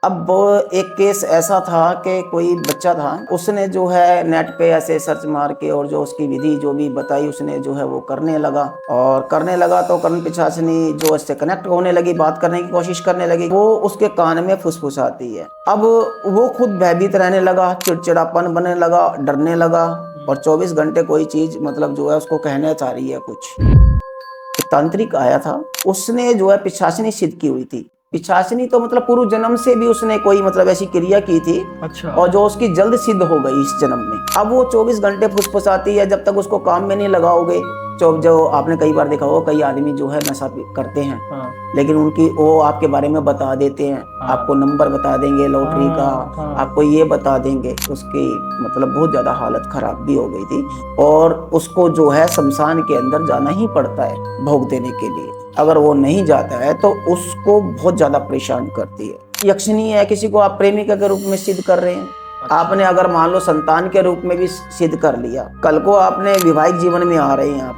अब वो एक केस ऐसा था कि कोई बच्चा था, उसने जो है नेट पे ऐसे सर्च मार के और जो उसकी विधि जो भी बताई उसने जो है वो करने लगा। और करने लगा तो कर्ण पिशाचिनी जो इससे कनेक्ट होने लगी, बात करने की कोशिश करने लगी, वो उसके कान में फुसफुसाती है। अब वो खुद भयभीत रहने लगा, चिड़चिड़ापन बनने लगा, डरने लगा और 24 घंटे कोई चीज मतलब जो है उसको कहना चाह रही है कुछ। एक तांत्रिक आया था, उसने जो है पिशाचिनी सिद्ध की हुई थी। पिशाचिनी तो मतलब पूर्व जन्म से भी उसने कोई मतलब ऐसी क्रिया की थी। अच्छा। और जो उसकी जल्द सिद्ध हो गई इस जन्म में। अब वो 24 घंटे फुसफुसाती है, जब तक उसको काम में नहीं लगाओगे। जो आपने कई बार देखा होगा, कई आदमी जो है नशा करते हैं, हाँ लेकिन उनकी वो आपके बारे में बता देते हैं। हाँ आपको नंबर बता देंगे लॉटरी का, हाँ हाँ। आपको ये बता देंगे। उसकी मतलब बहुत ज्यादा हालत खराब भी हो गई थी और उसको जो है शमशान के अंदर जाना ही पड़ता है भोग देने के लिए। अगर वो नहीं जाता है तो उसको बहुत ज्यादा परेशान करती है। यक्षिणी है, किसी को आप प्रेमिका के रूप में सिद्ध कर रहे हैं। आपने अगर मान लो संतान के रूप में भी सिद्ध कर लिया, कल को आपने विवाहिक जीवन में आ रहे हैं,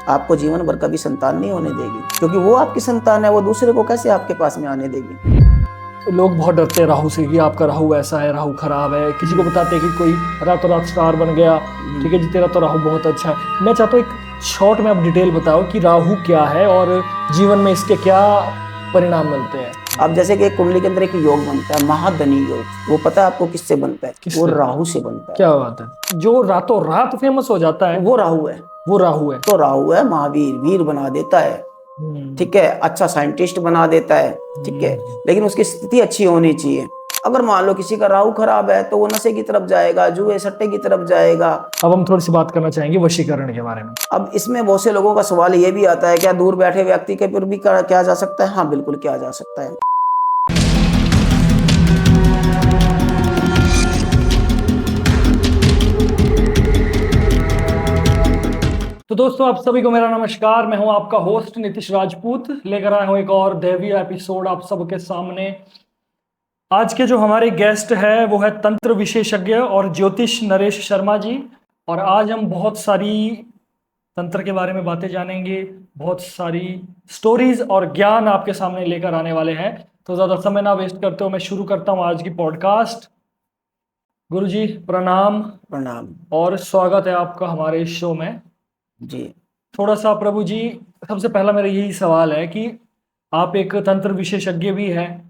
आपको जीवन भर कभी संतान नहीं होने देगी, क्योंकि वो आपकी संतान है। वो दूसरे को कैसे आपके पास में आने देगी। लोग बहुत डरते हैं राहु से कि आपका राहु ऐसा है, राहु खराब है। किसी को बताते हैं कि कोई रातों रात स्टार बन गया, ठीक है जी, तेरा तो राहु बहुत अच्छा है। मैं चाहता हूँ एक शॉर्ट में आप डिटेल बताओ कि राहु क्या है और जीवन में इसके क्या परिणाम मिलते हैं। अब जैसे कि एक कुंडली के अंदर एक योग बनता है, महाधनी योग, वो पता है आपको किससे बनता है? वो किससे? राहु से बनता है। क्या बात है, जो रातों रात फेमस हो जाता है वो राहु है। वो राहु है। तो राहु है महावीर, वीर बना देता है, ठीक है, अच्छा साइंटिस्ट बना देता है, ठीक है। लेकिन उसकी स्थिति अच्छी होनी चाहिए। अगर मान लो किसी का राहु खराब है तो वो नशे की तरफ जाएगा, जुए सट्टे की तरफ जाएगा। अब हम थोड़ी सी बात करना चाहेंगे वशीकरण के बारे में। अब इसमें बहुत से लोगों का सवाल ये भी आता है, क्या दूर बैठे व्यक्ति के ऊपर भी किया जा सकता है? हाँ, बिल्कुल किया जा सकता है। तो दोस्तों आप सभी को मेरा नमस्कार। मैं हूं आपका होस्ट नीतीश राजपूत, लेकर आया हूं एक और दैवीय एपिसोड आप सबके सामने। आज के जो हमारे गेस्ट है वो है तंत्र विशेषज्ञ और ज्योतिष नरेश शर्मा जी। और आज हम बहुत सारी तंत्र के बारे में बातें जानेंगे, बहुत सारी स्टोरीज और ज्ञान आपके सामने लेकर आने वाले हैं। तो ज्यादा समय ना वेस्ट करते हो मैं शुरू करता हूं आज की पॉडकास्ट। गुरुजी प्रणाम प्रणाम और स्वागत है आपका हमारे इस शो में जी। थोड़ा सा। प्रभु जी, सबसे पहला मेरा यही सवाल है कि आप एक तंत्र विशेषज्ञ भी हैं,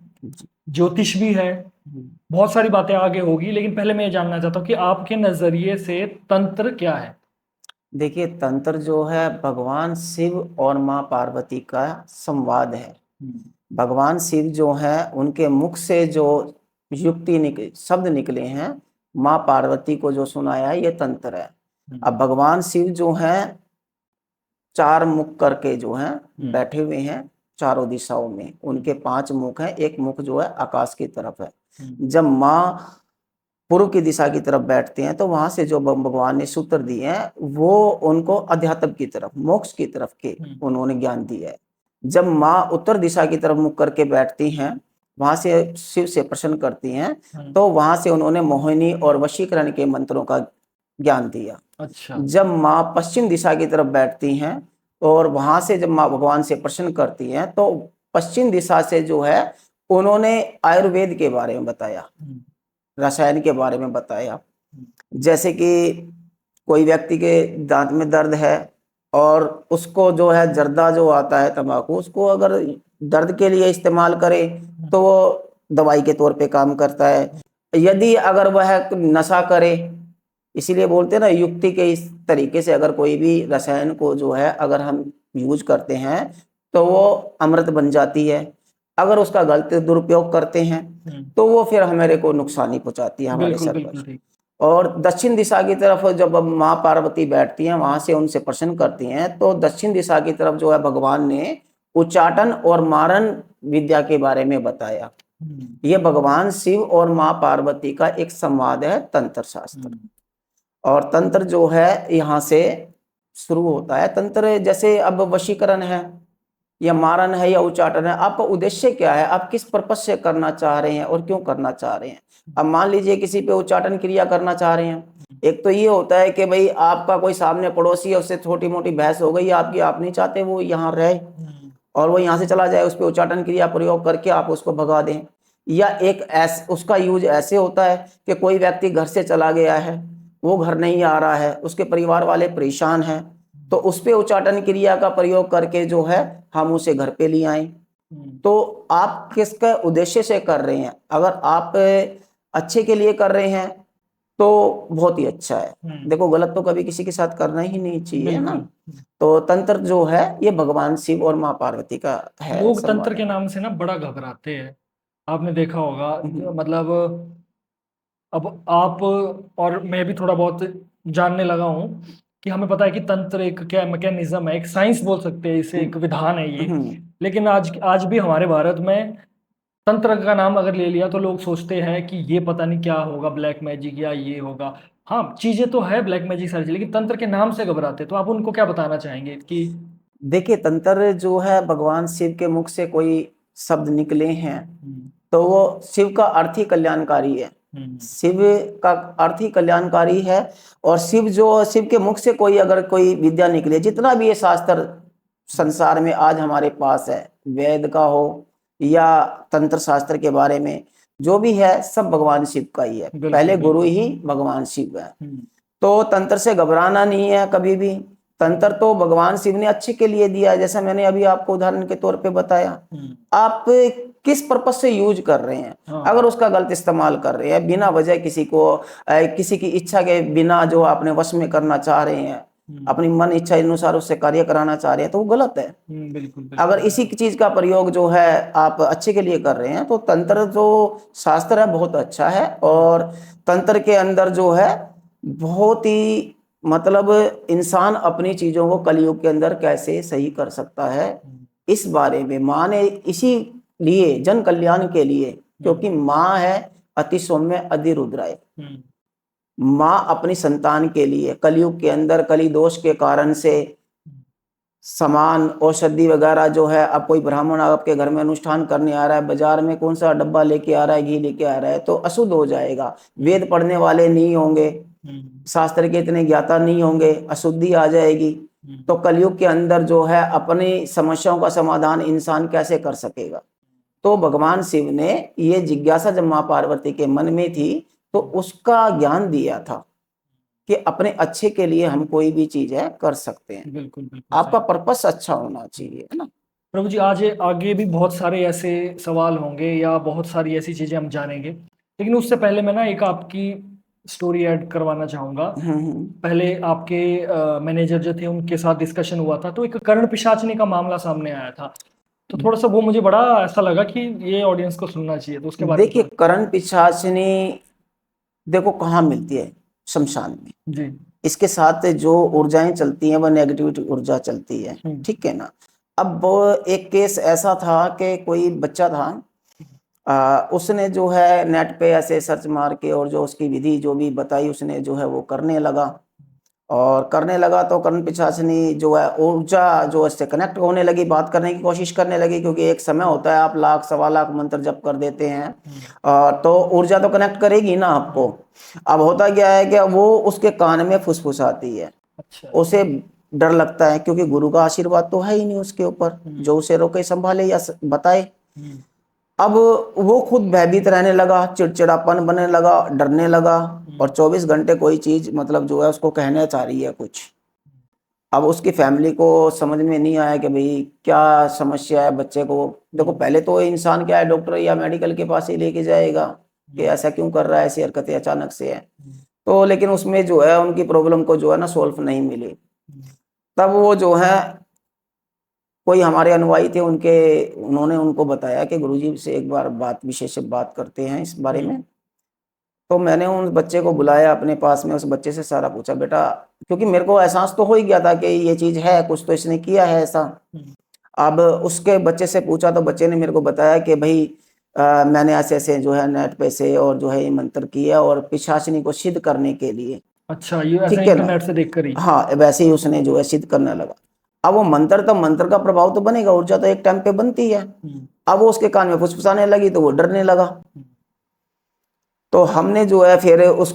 ज्योतिष भी है, बहुत सारी बातें आगे होगी, लेकिन पहले मैं ये जानना चाहता हूँ कि आपके नजरिए से तंत्र क्या है। देखिए, तंत्र जो है भगवान शिव और माँ पार्वती का संवाद है। भगवान शिव जो है उनके मुख से जो शब्द निकले हैं, माँ पार्वती को जो सुनाया है, ये तंत्र है। अब भगवान शिव जो है चार मुख करके जो है बैठे हुए हैं चारों दिशाओं में। उनके 5 मुख हैं, एक मुख जो है आकाश की तरफ है। जब माँ पूर्व की दिशा की तरफ बैठते हैं तो वहां से जो भगवान ने सूत्र दिए हैं वो उनको अध्यात्म की तरफ, मोक्ष की तरफ के उन्होंने ज्ञान दिया है। जब माँ उत्तर दिशा की तरफ मुख करके बैठती हैं, वहां से शिव से प्रसन्न करती हैं, तो वहां से उन्होंने मोहिनी और वशीकरण के मंत्रों का ज्ञान दिया। अच्छा। जब माँ पश्चिम दिशा की तरफ बैठती हैं और वहां से जब माँ भगवान से प्रसन्न करती हैं, तो पश्चिम दिशा से जो है उन्होंने आयुर्वेद के बारे में बताया, रसायन के बारे में बताया। जैसे कि कोई व्यक्ति के दांत में दर्द है और उसको जो है जर्दा जो आता है तंबाकू, उसको अगर दर्द के लिए इस्तेमाल करे तो वो दवाई के तौर पे काम करता है। यदि अगर वह नशा करे, इसीलिए बोलते हैं ना, युक्ति के इस तरीके से अगर कोई भी रसायन को जो है अगर हम यूज करते हैं तो वो अमृत बन जाती है। अगर उसका गलत दुरुपयोग करते हैं तो वो फिर हमारे को नुकसानी पहुंचाती है हमारे सर पर। और दक्षिण दिशा की तरफ जब माँ पार्वती बैठती हैं, वहां से उनसे प्रसन्न करती हैं, तो दक्षिण दिशा की तरफ जो है भगवान ने उच्चाटन और मारन विद्या के बारे में बताया। ये भगवान शिव और माँ पार्वती का एक संवाद है तंत्र शास्त्र। और तंत्र जो है यहाँ से शुरू होता है। तंत्र जैसे अब वशीकरण है या मारन है या उच्चाटन है, आपका उद्देश्य क्या है, आप किस पर्पस से करना चाह रहे हैं और क्यों करना चाह रहे हैं। अब मान लीजिए किसी पे उच्चाटन क्रिया करना चाह रहे हैं, एक तो ये होता है कि भाई आपका कोई सामने पड़ोसी है, उससे छोटी मोटी बहस हो गई आपकी, आप नहीं चाहते वो यहाँ रहे और वो यहाँ से चला जाए, उस पर उच्चाटन क्रिया प्रयोग करके आप उसको भगा दें। या एक उसका यूज ऐसे होता है कि कोई व्यक्ति घर से चला गया है, वो घर नहीं आ रहा है, उसके परिवार वाले परेशान हैं, तो उस पे उच्चाटन क्रिया का प्रयोग करके जो है हम उसे घर पे ले आए। तो आप किसके उद्देश्य से कर रहे हैं? अगर आप अच्छे के लिए कर रहे हैं तो बहुत ही अच्छा है। देखो गलत तो कभी किसी के साथ करना ही नहीं चाहिए ना। तो तंत्र जो है ये भगवान शिव और माँ पार्वती का है। लोग तंत्र के नाम से ना बड़ा घबराते हैं, आपने देखा होगा। मतलब अब आप और मैं भी थोड़ा बहुत जानने लगा हूँ कि हमें पता है कि तंत्र एक क्या मैकेनिज्म है, एक साइंस बोल सकते हैं इसे, एक विधान है ये। लेकिन आज भी हमारे भारत में तंत्र का नाम अगर ले लिया तो लोग सोचते हैं कि ये पता नहीं क्या होगा, ब्लैक मैजिक या ये होगा। हाँ, चीजें तो है ब्लैक मैजिक सारी, लेकिन तंत्र के नाम से घबराते। तो आप उनको क्या बताना चाहेंगे कि देखिए तंत्र जो है भगवान शिव के मुख से कोई शब्द निकले हैं तो वो शिव का अर्थ ही कल्याणकारी है। शिव का अर्थ ही कल्याणकारी है। और शिव के मुख से कोई अगर कोई विद्या निकले, जितना भी ये शास्त्र संसार में आज हमारे पास है, वेद का हो या तंत्र शास्त्र के बारे में जो भी है, सब भगवान शिव का ही है। पहले गुरु ही भगवान शिव है। तो तंत्र से घबराना नहीं है कभी भी। तंत्र तो भगवान शिव ने अच्छे के लिए दिया है, जैसा मैंने अभी आपको उदाहरण के तौर पे बताया। आप किस पर्पज से यूज कर रहे हैं। अगर उसका गलत इस्तेमाल कर रहे हैं, बिना वजह किसी की इच्छा के बिना जो अपने वश में करना चाह रहे हैं, अपनी मन इच्छा अनुसार उससे कार्य कराना चाह रहे हैं, तो वो गलत है। बिल्कुल। अगर इसी चीज का प्रयोग जो है आप अच्छे के लिए कर रहे हैं तो तंत्र जो शास्त्र है बहुत अच्छा है। और तंत्र के अंदर जो है बहुत ही मतलब इंसान अपनी चीजों को कलयुग के अंदर कैसे सही कर सकता है, इस बारे में माँ ने इसी लिए जन कल्याण के लिए, क्योंकि माँ है अति सौम्य अधि रुद्राय। माँ अपनी संतान के लिए कलयुग के अंदर कली दोष के कारण से सामान औषधि वगैरह जो है, अब कोई ब्राह्मण आपके घर में अनुष्ठान करने आ रहा है, बाजार में कौन सा डब्बा लेके आ रहा है, घी लेके आ रहा है, तो अशुद्ध हो जाएगा। वेद पढ़ने वाले नहीं होंगे, शास्त्र के इतने ज्ञाता नहीं होंगे, अशुद्धि आ जाएगी। तो कलयुग के अंदर जो है अपनी समस्याओं का समाधान इंसान कैसे कर सकेगा। तो भगवान शिव ने ये जिज्ञासा जब माँ पार्वती के मन में थी तो उसका ज्ञान दिया था कि अपने अच्छे के लिए हम कोई भी चीज है कर सकते हैं। बिल्कुल आपका पर्पस अच्छा होना चाहिए, है ना। प्रभु जी, आज आगे भी बहुत सारे ऐसे सवाल होंगे या बहुत सारी ऐसी चीजें हम जानेंगे, लेकिन उससे पहले मैं ना एक आपकी स्टोरी ऐड करवाना चाहूंगा। पहले आपके मैनेजर जो थे उनके साथ डिस्कशन हुआ था, तो एक कर्ण पिशाचनी का मामला सामने आया था। तो थोड़ा सा वो मुझे बड़ा ऐसा लगा कि ये ऑडियंस को सुनना चाहिए, तो उसके बारे में। देखिए कर्ण पिशाचनी देखो कहाँ मिलती है, शमशान में जी। इसके साथ जो ऊर्जाएं चलती हैं वह नेगेटिविटी ऊर्जा चलती है, ठीक है ना। अब एक केस ऐसा था कि कोई बच्चा था, उसने जो है नेट पे ऐसे सर्च मार के और जो उसकी विधि जो भी बताई उसने जो है वो करने लगा। और करने लगा तो कर्ण पिशाचनी जो है ऊर्जा जो इससे कनेक्ट होने लगी, बात करने की कोशिश करने लगी, क्योंकि एक समय होता है आप लाख सवा लाख मंत्र जप कर देते हैं तो ऊर्जा तो कनेक्ट करेगी ना आपको। अब होता क्या है कि वो उसके कान में फुसफुसाती है। उसे डर लगता है क्योंकि गुरु का आशीर्वाद तो है ही नहीं उसके ऊपर जो उसे रोके संभाले या बताए। अब वो खुद भयभीत रहने लगा, चिड़चिड़ापन बनने लगा, डरने लगा और 24 घंटे कोई चीज मतलब जो है उसको कहना चाह रही है कुछ। अब उसकी फैमिली को समझ में नहीं आया कि भाई क्या समस्या है बच्चे को। देखो पहले तो इंसान क्या है डॉक्टर या मेडिकल के पास ही लेके जाएगा कि ऐसा क्यों कर रहा है, ऐसी हरकतें अचानक से है। तो लेकिन उसमें जो है उनकी प्रॉब्लम को जो है ना सॉल्व नहीं मिली। तब वो जो है कोई हमारे अनुयायी थे उन्होंने उनको बताया कि गुरुजी से एक बार विशेष बात करते हैं इस बारे में। तो मैंने उन बच्चे को बुलाया अपने पास में, उस बच्चे से सारा पूछा, बेटा, क्योंकि मेरे को एहसास तो हो ही गया था कि ये चीज है, कुछ तो इसने किया है ऐसा। अब उसके बच्चे से पूछा तो बच्चे ने मेरे को बताया कि भाई मैंने ऐसे ऐसे जो है नेट पे से और जो है ये मंत्र किया और पिशाचिनी को सिद्ध करने के लिए। अच्छा, ये ऐसे इंटरनेट से देखकर ही? हाँ, वैसे ही उसने जो है सिद्ध करने लगा। अब वो मंत्र का प्रभाव तो बनेगा, ऊर्जा तो एक टाइम पे बनती है। अब वो उसके कान में फुसफुसाने लगी तो वो डरने लगा। तो हमने जो है फिर उस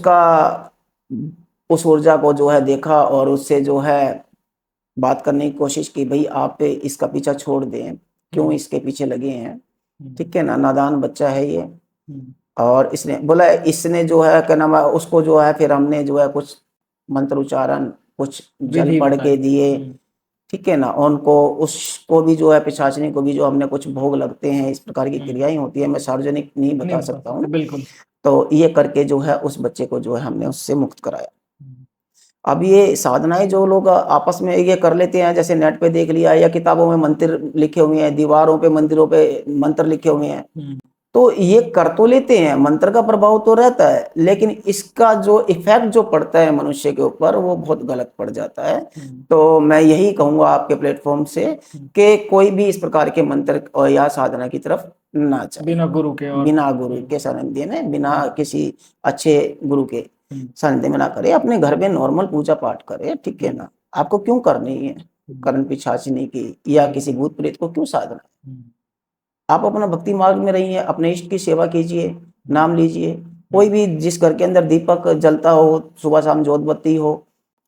ऊर्जा को जो है देखा और उससे जो है बात करने की कोशिश की, भाई आप इसका पीछा छोड़ दें, क्यों इसके पीछे लगे हैं, ठीक है ना, नादान बच्चा है ये। और इसने बोला, इसने जो है क्या नाम है उसको जो है, फिर हमने जो है कुछ मंत्र उच्चारण, कुछ जल विधि पढ़ के बताई। दिए, ठीक है ना। उनको उसको भी जो है पिशाचिनी को भी जो हमने कुछ भोग लगते हैं, इस प्रकार की क्रियाएं होती है, मैं सार्वजनिक नहीं नहीं बता बता सकता सकते, हूँ। बिल्कुल। तो ये करके जो है उस बच्चे को जो है हमने उससे मुक्त कराया। अब ये साधनाएं जो लोग आपस में ये कर लेते हैं, जैसे नेट पे देख लिया या किताबों में मंत्र लिखे हुए हैं, दीवारों पे मंदिरों पे मंत्र लिखे हुए हैं, तो ये कर तो लेते हैं, मंत्र का प्रभाव तो रहता है, लेकिन इसका जो इफेक्ट जो पड़ता है मनुष्य के ऊपर वो बहुत गलत पड़ जाता है। तो मैं यही कहूंगा आपके प्लेटफॉर्म से कि कोई भी इस प्रकार के मंत्र और या साधना की तरफ ना जाए, बिना गुरु के। और बिना गुरु के सानिध्य में, बिना किसी अच्छे गुरु के सानिध्य में ना करे, अपने घर में नॉर्मल पूजा पाठ करे, ठीक है ना। आपको क्यों करनी है करण पिशाचिनी की या किसी भूत प्रेत को क्यों साधना? आप अपना भक्ति मार्ग में रहिए, अपने इष्ट की सेवा कीजिए, नाम लीजिए। कोई भी जिस घर के अंदर दीपक जलता हो, सुबह शाम जोत बत्ती हो,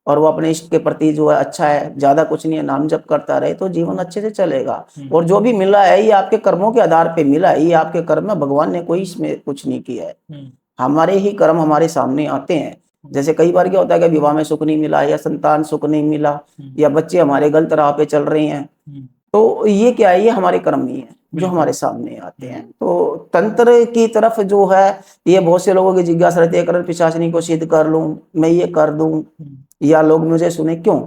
और वो अपने इष्ट के प्रति जो है अच्छा है, ज्यादा कुछ नहीं है, नाम जप करता रहे, तो जीवन अच्छे से चलेगा। और जो भी मिला है ये आपके कर्मों के आधार पे मिला है, ये आपके कर्म में, भगवान ने कोई इसमें कुछ नहीं किया है। हमारे ही कर्म हमारे सामने आते हैं। जैसे कई बार क्या होता है कि विवाह में सुख नहीं मिला, या संतान सुख नहीं मिला, या बच्चे हमारे गलत राह पे चल रहे हैं, तो ये क्या है, ये हमारे कर्म ही है जो हमारे सामने आते हैं। तो तंत्र की तरफ जो है, ये बहुत से लोगों की जिज्ञासा रहती है, करण पिशाचिनी को सिद्ध कर लूं, मैं ये कर दूं, या लोग मुझे सुने क्यों।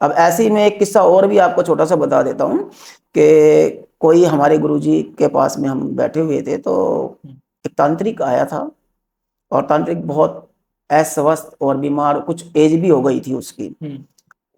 अब ऐसे ही मैं एक किस्सा और भी आपको छोटा सा बता देता हूँ कि कोई हमारे गुरुजी के पास में हम बैठे हुए थे, तो एक तांत्रिक आया था, और तांत्रिक बहुत अस्वस्थ और बीमार, कुछ एज भी हो गई थी उसकी।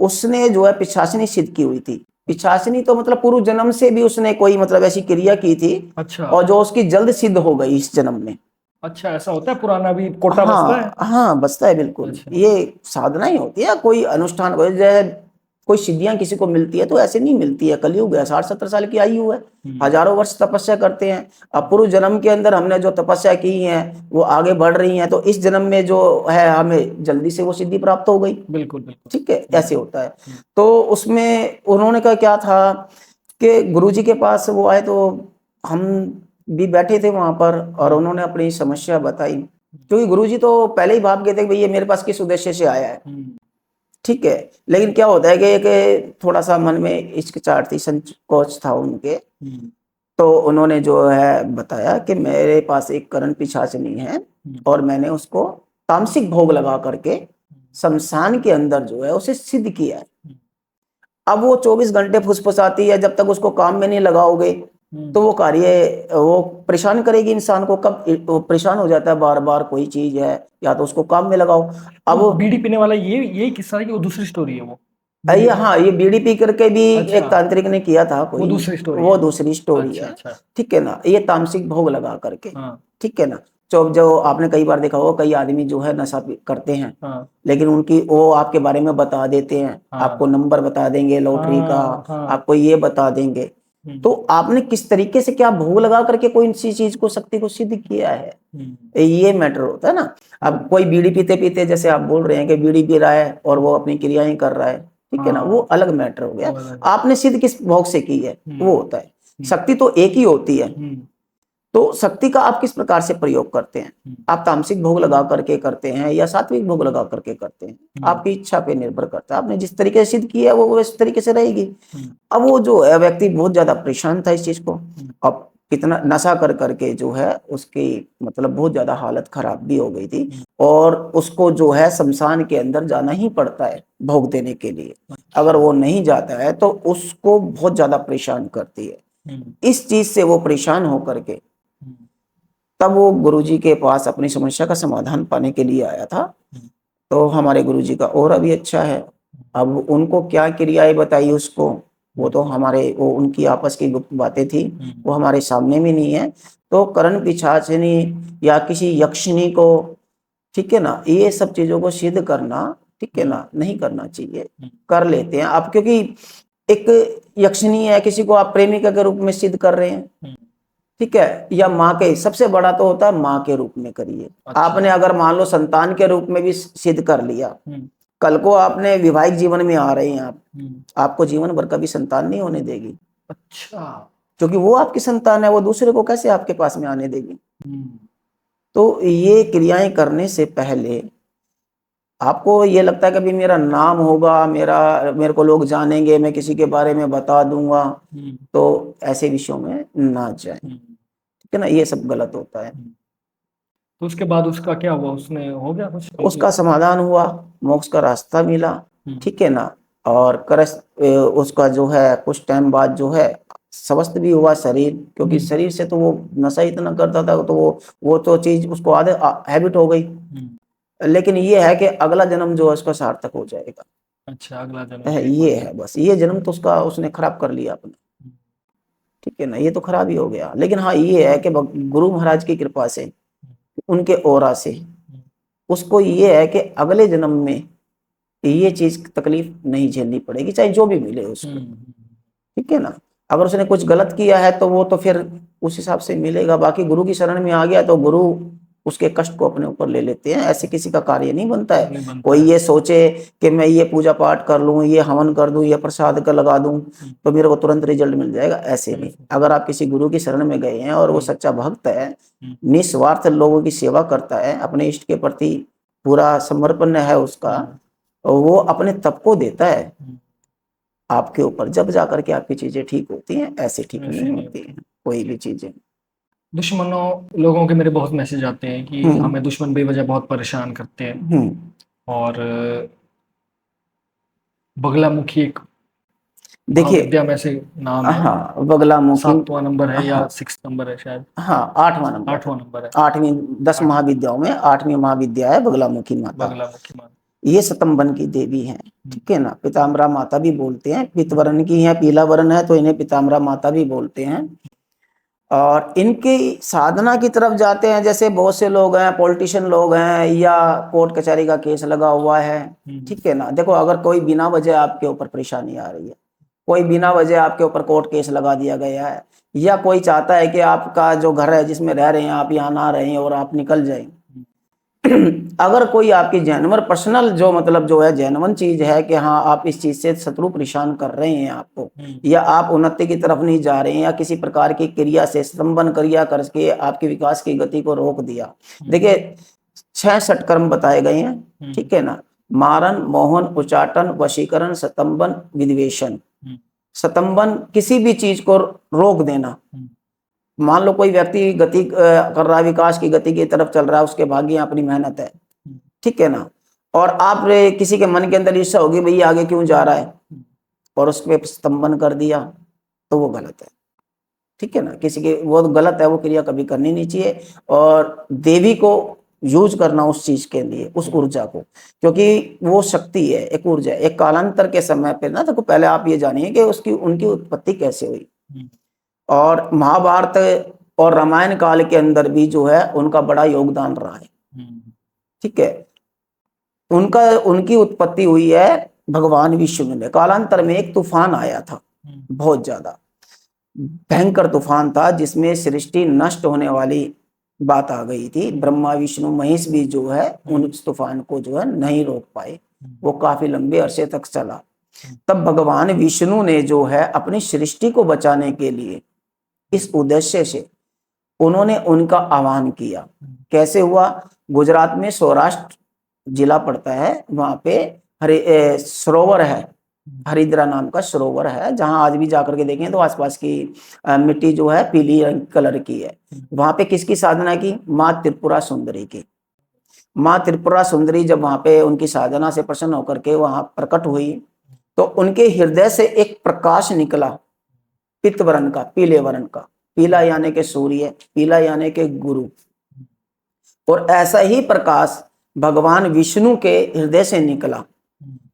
उसने जो है पिशाचिनी सिद्ध की हुई थी। पिशाचिनी तो मतलब पूर्व जन्म से भी उसने कोई मतलब ऐसी क्रिया की थी, अच्छा। और जो उसकी जल्द सिद्ध हो गई इस जन्म में। अच्छा, ऐसा होता है, पुराना भी कोटा बसता है। हाँ हाँ, बसता है बिल्कुल। अच्छा। ये साधना ही होती है, कोई अनुष्ठान को, जैसे कोई सिद्धियां किसी को मिलती है तो ऐसे नहीं मिलती है। कलयुग है, 60-70 साल की आयु है, हजारों वर्ष तपस्या करते हैं। अब पूर्व जन्म के अंदर हमने जो तपस्या की है वो आगे बढ़ रही है, तो इस जन्म में जो है हमें जल्दी से वो सिद्धि प्राप्त हो गई। बिल्कुल बिल्कुल। ठीक है, ऐसे होता है। तो उसमें उन्होंने कहा क्या था कि गुरुजी के पास वो आए, तो हम भी बैठे थे वहां पर, और उन्होंने अपनी समस्या बताई, क्योंकि गुरुजी तो पहले ही भाप गए थे कि भाई ये मेरे पास किस उद्देश्य से आया है। ठीक है, लेकिन क्या होता है कि थोड़ा सा मन में हिचकिचाहट थी, संकोच था उनके। तो उन्होंने जो है बताया कि मेरे पास एक करण पिशाचिनी है, और मैंने उसको तामसिक भोग लगा करके शमशान के अंदर जो है उसे सिद्ध किया है। अब वो 24 घंटे फुसफुसाती है, जब तक उसको काम में नहीं लगाओगे तो वो कार्य वो परेशान करेगी इंसान को। कब वो परेशान हो जाता है, बार बार कोई चीज है, या तो उसको काम में लगाओ। अब वो बीड़ी पीने वाला यही किस्सा है कि वो दूसरी स्टोरी है? वो ये हाँ, ये बीड़ी पी करके भी अच्छा। एक तांत्रिक ने किया था कोई, वो दूसरी स्टोरी वो है। दूसरी स्टोरी अच्छा, है। अच्छा। ठीक है ना, ये तामसिक भोग लगा करके। हाँ। ठीक है ना। जो आपने कई बार देखा हो, कई आदमी जो है नशा करते हैं, हाँ। लेकिन उनकी वो आपके बारे में बता देते हैं, हाँ। आपको नंबर बता देंगे लॉटरी का, हाँ। आपको ये बता देंगे। तो आपने किस तरीके से क्या भोग लगा करके कोई सी चीज को, शक्ति को सिद्ध किया है, ये मैटर होता है ना। अब कोई बीड़ी पीते पीते, जैसे आप बोल रहे हैं कि बीड़ी पी रहा है और वो अपनी क्रियाएं कर रहा है, ठीक है ना, वो अलग मैटर हो गया। आपने सिद्ध किस भोग से की है वो होता है। शक्ति तो एक ही होती है, तो शक्ति का आप किस प्रकार से प्रयोग करते हैं। आप तामसिक भोग लगा करके करते हैं या सात्विक भोग लगा करके करते हैं, आपकी इच्छा पे निर्भर करता है। आपने जिस तरीके से सिद्ध किया है वो इस तरीके से रहेगी। अब वो जो है व्यक्ति बहुत ज्यादा परेशान था इस चीज को, अब कितना नशा कर करके जो है उसकी मतलब बहुत ज्यादा हालत खराब भी हो गई थी, और उसको जो है शमशान के अंदर जाना ही पड़ता है भोग देने के लिए। अगर वो नहीं जाता है तो उसको बहुत ज्यादा परेशान करती है। इस चीज से वो परेशान होकर के तब वो गुरुजी के पास अपनी समस्या का समाधान पाने के लिए आया था। तो हमारे गुरुजी का और अभी अच्छा है। अब उनको क्या क्रियाएं बताई उसको, वो तो वो उनकी आपस की गुप्त बातें थी, वो हमारे सामने में नहीं है। तो करण पिशाचिनी या किसी यक्षिणी को, ठीक है ना, ये सब चीजों को सिद्ध करना, ठीक है ना, नहीं करना चाहिए। कर लेते हैं आप, क्योंकि एक यक्षिणी है, किसी को आप प्रेमिका के रूप में सिद्ध कर रहे हैं, ठीक है, या माँ के, सबसे बड़ा तो होता है माँ के रूप में करिए। अच्छा। आपने अगर मान लो संतान के रूप में भी सिद्ध कर लिया, कल को आपने वैवाहिक जीवन में आ रहे हैं, आपको जीवन भर कभी संतान नहीं होने देगी। अच्छा। क्योंकि वो आपकी संतान है, वो दूसरे को कैसे आपके पास में आने देगी। तो ये क्रियाएं करने से पहले आपको ये लगता है कि अभी मेरा नाम होगा, मेरे को लोग जानेंगे, मैं किसी के बारे में बता दूंगा, तो ऐसे विषयों में ना जाए, ठीक है ना, ये सब गलत होता है। तो उसके बाद उसका क्या हुआ, उसने हो गया कुछ? उसका समाधान हुआ, मोक्ष का रास्ता मिला, ठीक है ना। और उसका जो है कुछ टाइम बाद जो है स्वस्थ भी हुआ शरीर, क्योंकि शरीर से तो वो नशा इतना करता था, तो वो तो चीज उसको आदत हैबिट हो गई। लेकिन ये है कि अगला जन्म जो है उसका सार्थक हो जाएगा। अच्छा, अगला जन्म ये है बस, ये जन्म तो उसने खराब कर लिया अपने, ठीक है ना, ये तो खराब ही हो गया। लेकिन हाँ ये है कि गुरु महाराज की कृपा से, उनके ओरा से उसको ये है कि अगले जन्म में ये चीज तकलीफ नहीं झेलनी पड़ेगी, चाहे जो भी मिले उसको, ठीक है ना। अगर उसने कुछ गलत किया है तो वो तो फिर उस हिसाब से मिलेगा। बाकी गुरु की शरण में आ गया तो गुरु उसके कष्ट को अपने ऊपर ले लेते हैं। ऐसे किसी का कार्य नहीं बनता है। कोई ये सोचे कि मैं ये पूजा पाठ कर लूं, ये हवन कर दूं, ये प्रसाद का लगा दूं तो मेरे को तुरंत रिजल्ट मिल जाएगा, ऐसे नहीं। अगर आप किसी गुरु की शरण में गए हैं और वो सच्चा भक्त है, निस्वार्थ लोगों की सेवा करता है, अपने इष्ट के प्रति पूरा समर्पण है उसका, वो अपने तप को देता है आपके ऊपर, जब जाकर के आपकी चीजें ठीक होती हैं, ऐसे ठीक नहीं होती हैं कोई भी चीजें। दुश्मनों लोगों के मेरे बहुत मैसेज आते हैं कि हमें दुश्मन बेवजह बहुत परेशान करते हैं, और बगलामुखी एक देखिए, विद्या में से नाम है। हाँ बगलामुखी 7वां नंबर है या हाँ 6 नंबर है शायद। हाँ 8वां नंबर, 8वां नंबर है। 8वीं 10 महाविद्याओं में 8वीं महाविद्या है बगलामुखी माता। बगलामुखी माता ये सतम्बन की देवी है, ठीक है ना। पीताम्बरा माता भी बोलते हैं, पीत वर्ण की है, पीला वर्ण है तो इन्हें पीताम्बरा माता भी बोलते हैं। और इनकी साधना की तरफ जाते हैं, जैसे बहुत से लोग हैं, पॉलिटिशियन लोग हैं, या कोर्ट कचहरी का केस लगा हुआ है, ठीक है ना। देखो, अगर कोई बिना वजह आपके ऊपर परेशानी आ रही है, कोई बिना वजह आपके ऊपर कोर्ट केस लगा दिया गया है, या कोई चाहता है कि आपका जो घर है जिसमें रह रहे हैं आप यहाँ ना रहें और आप निकल जाएं, अगर कोई आपकी जेन्युइन पर्सनल जो मतलब जो है जेन्युइन चीज है कि हाँ आप इस चीज से शत्रु परेशान कर रहे हैं आपको, या आप उन्नति की तरफ नहीं जा रहे हैं, या किसी प्रकार की क्रिया से स्तंभन क्रिया करके आपके विकास की गति को रोक दिया। देखिए 6 षटकर्म बताए गए हैं, ठीक है ना। मारन, मोहन, उचाटन, वशीकरण, स्तंभन, विद्वेषण। स्तंभन किसी भी चीज को रोक देना। मान लो कोई व्यक्ति गति कर रहा है, विकास की गति की तरफ चल रहा है, उसके भाग्य अपनी मेहनत है, ठीक है ना, और आप किसी के मन के अंदर इच्छा होगी भाई आगे क्यों जा रहा है, और उस पर स्तंभन कर दिया, तो वो गलत है, ठीक है ना। किसी के वो गलत है, वो क्रिया कभी करनी नहीं चाहिए। और देवी को यूज करना उस चीज के लिए, उस ऊर्जा को, क्योंकि वो शक्ति है, एक ऊर्जा है। एक कालांतर के समय पे ना, देखो पहले आप ये जानिए कि उनकी उत्पत्ति कैसे हुई। और महाभारत और रामायण काल के अंदर भी जो है उनका बड़ा योगदान रहा है, ठीक है। उनकी उत्पत्ति हुई है भगवान विष्णु ने। कालांतर में एक तूफान आया था, बहुत ज्यादा भयंकर तूफान था, जिसमें सृष्टि नष्ट होने वाली बात आ गई थी। ब्रह्मा विष्णु महेश भी जो है उस तूफान को जो है नहीं रोक पाए, वो काफी लंबे अरसे तक चला। तब भगवान विष्णु ने जो है अपनी सृष्टि को बचाने के लिए, इस उद्देश्य से उन्होंने उनका आह्वान किया। कैसे हुआ? गुजरात में सौराष्ट्र जिला पड़ता है, वहां पे सरोवर है, हरिद्रा नाम का सरोवर है, जहां आज भी जाकर के देखें तो आसपास की मिट्टी जो है पीली रंग कलर की है। वहां पे किसकी साधना की? माँ त्रिपुरा सुंदरी की। माँ त्रिपुरा सुंदरी जब वहां पे उनकी साधना से प्रसन्न होकर के वहां प्रकट हुई, तो उनके हृदय से एक प्रकाश निकला, पित्त वर्ण का, पीले वर्ण का। पीला यानी के सूर्य, पीला यानी के गुरु। और ऐसा ही प्रकाश भगवान विष्णु के हृदय से निकला।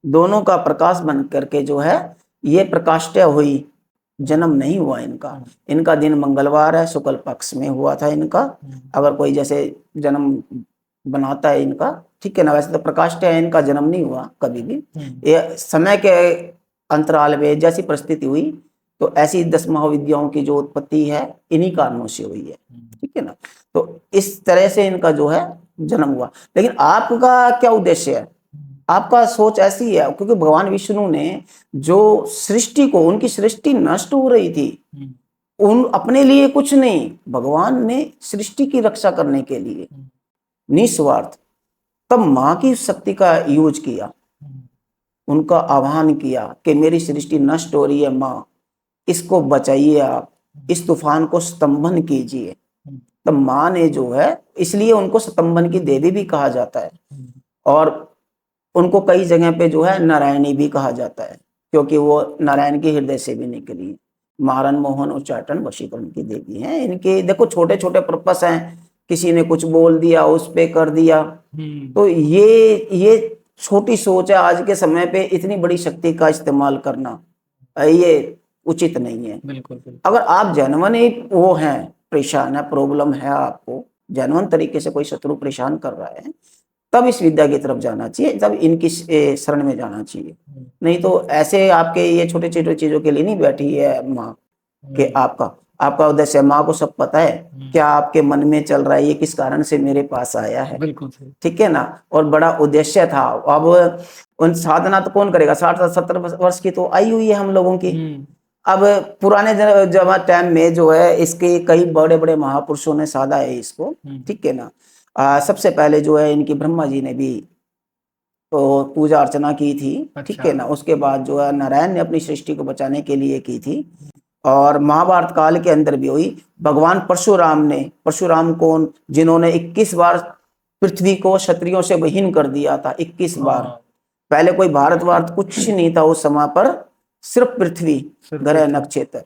दोनों का प्रकाश बन करके जो है ये प्रकाष्ठा हुई। जन्म नहीं हुआ इनका, इनका दिन मंगलवार है, शुक्ल पक्ष में हुआ था इनका। अगर कोई जैसे जन्म बनाता है इनका, ठीक है ना, वैसे तो प्रकाष्ठा है, इनका जन्म नहीं हुआ कभी भी। ये समय के अंतराल में जैसी परिस्थिति हुई, तो ऐसी 10 महाविद्याओं की जो उत्पत्ति है इन्हीं कारणों से हुई है, ठीक है ना। तो इस तरह से इनका जो है जन्म हुआ। लेकिन आपका क्या उद्देश्य है? आपका सोच ऐसी है, क्योंकि भगवान विष्णु ने जो सृष्टि को, उनकी सृष्टि नष्ट हो रही थी, उन अपने लिए कुछ नहीं, भगवान ने सृष्टि की रक्षा करने के लिए निस्वार्थ तब माँ की शक्ति का यूज किया, उनका आह्वान किया कि मेरी सृष्टि नष्ट हो रही है माँ, इसको बचाइए आप, इस तूफान को स्तंभन कीजिए। तब माँ ने जो है, इसलिए उनको स्तंभन की देवी भी कहा जाता है, और उनको कई जगह पे जो है नारायणी भी कहा जाता है, क्योंकि वो नारायण के हृदय से भी निकली। मारन मोहन उच्चाटन वशीकरण की देवी हैं। इनके देखो छोटे छोटे पर्पस हैं, किसी ने कुछ बोल दिया उस पे कर दिया, तो ये छोटी सोच है। आज के समय पे इतनी बड़ी शक्ति का इस्तेमाल करना ये उचित नहीं है। बिल्कुल बिल्कुल। अगर आप जेन्युइन ही वो हैं, परेशान है, प्रॉब्लम है, आपको जेन्युइन तरीके से कोई शत्रु परेशान कर रहा है, तब इस विद्या की तरफ जाना चाहिए, तब इनकी शरण में जाना चाहिए। नहीं तो ऐसे आपके ये छोटे छोटे चीजों के लिए नहीं बैठी है माँ कि आपका उद्देश्य, माँ को सब पता है क्या आपके मन में चल रहा है, ये किस कारण से मेरे पास आया है। बिल्कुल ठीक है ना, और बड़ा उद्देश्य था। अब उन साधना तो कौन करेगा, 60-70 वर्ष की तो आई हुई है हम लोगों की। अब पुराने जमा टाइम में जो है इसके कई बड़े बड़े महापुरुषों ने साधा है इसको। ठीक है ना, सबसे पहले जो है इनकी ब्रह्मा जी ने भी तो पूजा अर्चना की थी। ठीक है ना, उसके बाद जो है नारायण ने अपनी सृष्टि को बचाने के लिए की थी, और महाभारत काल के अंदर भी हुई। भगवान परशुराम ने, परशुराम कौन, जिन्होंने 21 बार पृथ्वी को क्षत्रियों से विहीन कर दिया था, 21 बार। पहले कोई भारत वार्त कुछ नहीं था उस समय पर, सिर्फ पृथ्वी, ग्रह, नक्षत्र।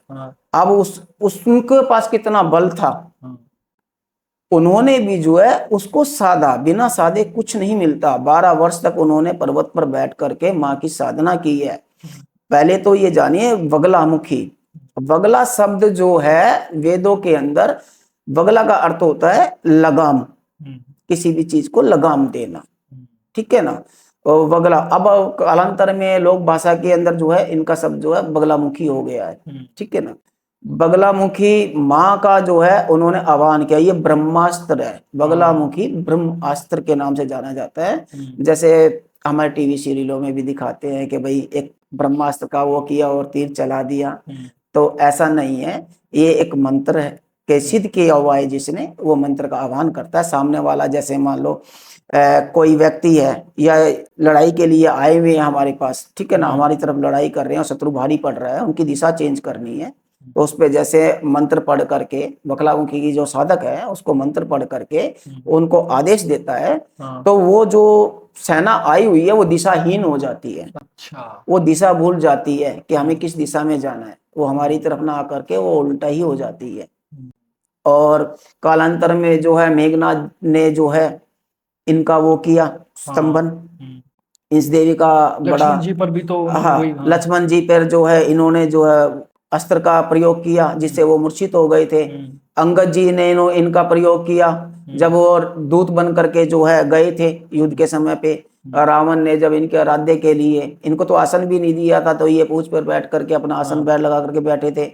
अब उनके पास कितना बल था, उन्होंने भी जो है उसको साधा, बिना साधे कुछ नहीं मिलता। 12 वर्ष तक उन्होंने पर्वत पर बैठ करके माँ की साधना की है। पहले तो ये जानिए बगलामुखी, बगला शब्द जो है वेदों के अंदर, बगला का अर्थ होता है लगाम, किसी भी चीज को लगाम देना। ठीक है ना, बगला। अब कालांतर में लोक भाषा के अंदर जो है इनका शब्द जो है बगलामुखी हो गया है। ठीक है ना, बगलामुखी माँ का जो है उन्होंने आह्वान किया, ये ब्रह्मास्त्र है। बगलामुखी ब्रह्मास्त्र के नाम से जाना जाता है। जैसे हमारे टीवी सीरियलों में भी दिखाते हैं कि भाई एक ब्रह्मास्त्र का वो किया और तीर चला दिया, तो ऐसा नहीं है। ये एक मंत्र है कि सिद्ध किया हुआ है जिसने, वो मंत्र का आह्वान करता है। सामने वाला जैसे मान लो कोई व्यक्ति है या लड़ाई के लिए आए हुए हैं हमारे पास, ठीक है ना, हमारी तरफ लड़ाई कर रहे हैं और शत्रु भारी पड़ रहा है, उनकी दिशा चेंज करनी है, तो उस पे जैसे मंत्र पढ़ करके, बगलामुखी की जो साधक है उसको मंत्र पढ़ करके उनको आदेश देता है, तो वो जो सेना आई हुई है वो दिशाहीन हो जाती है। अच्छा, वो दिशा भूल जाती है कि हमें किस दिशा में जाना है, वो हमारी तरफ ना आकर के वो उल्टा ही हो जाती है। और कालांतर में जो है मेघनाथ ने जो है इनका वो किया स्तंभन, इस देवी का बड़ा, लक्ष्मण जी पर भी तो लक्ष्मण जी पर जो है इन्होंने जो है अस्त्र का प्रयोग किया, जिससे वो मूर्छित हो गए थे। अंगद जी ने इनका प्रयोग किया, जब वो दूत बन करके जो है गए थे युद्ध के समय पे। रावण ने जब इनके आराध्य के लिए, इनको तो आसन भी नहीं दिया था, तो ये पूछ पर बैठ करके अपना आसन पैर लगा करके बैठे थे,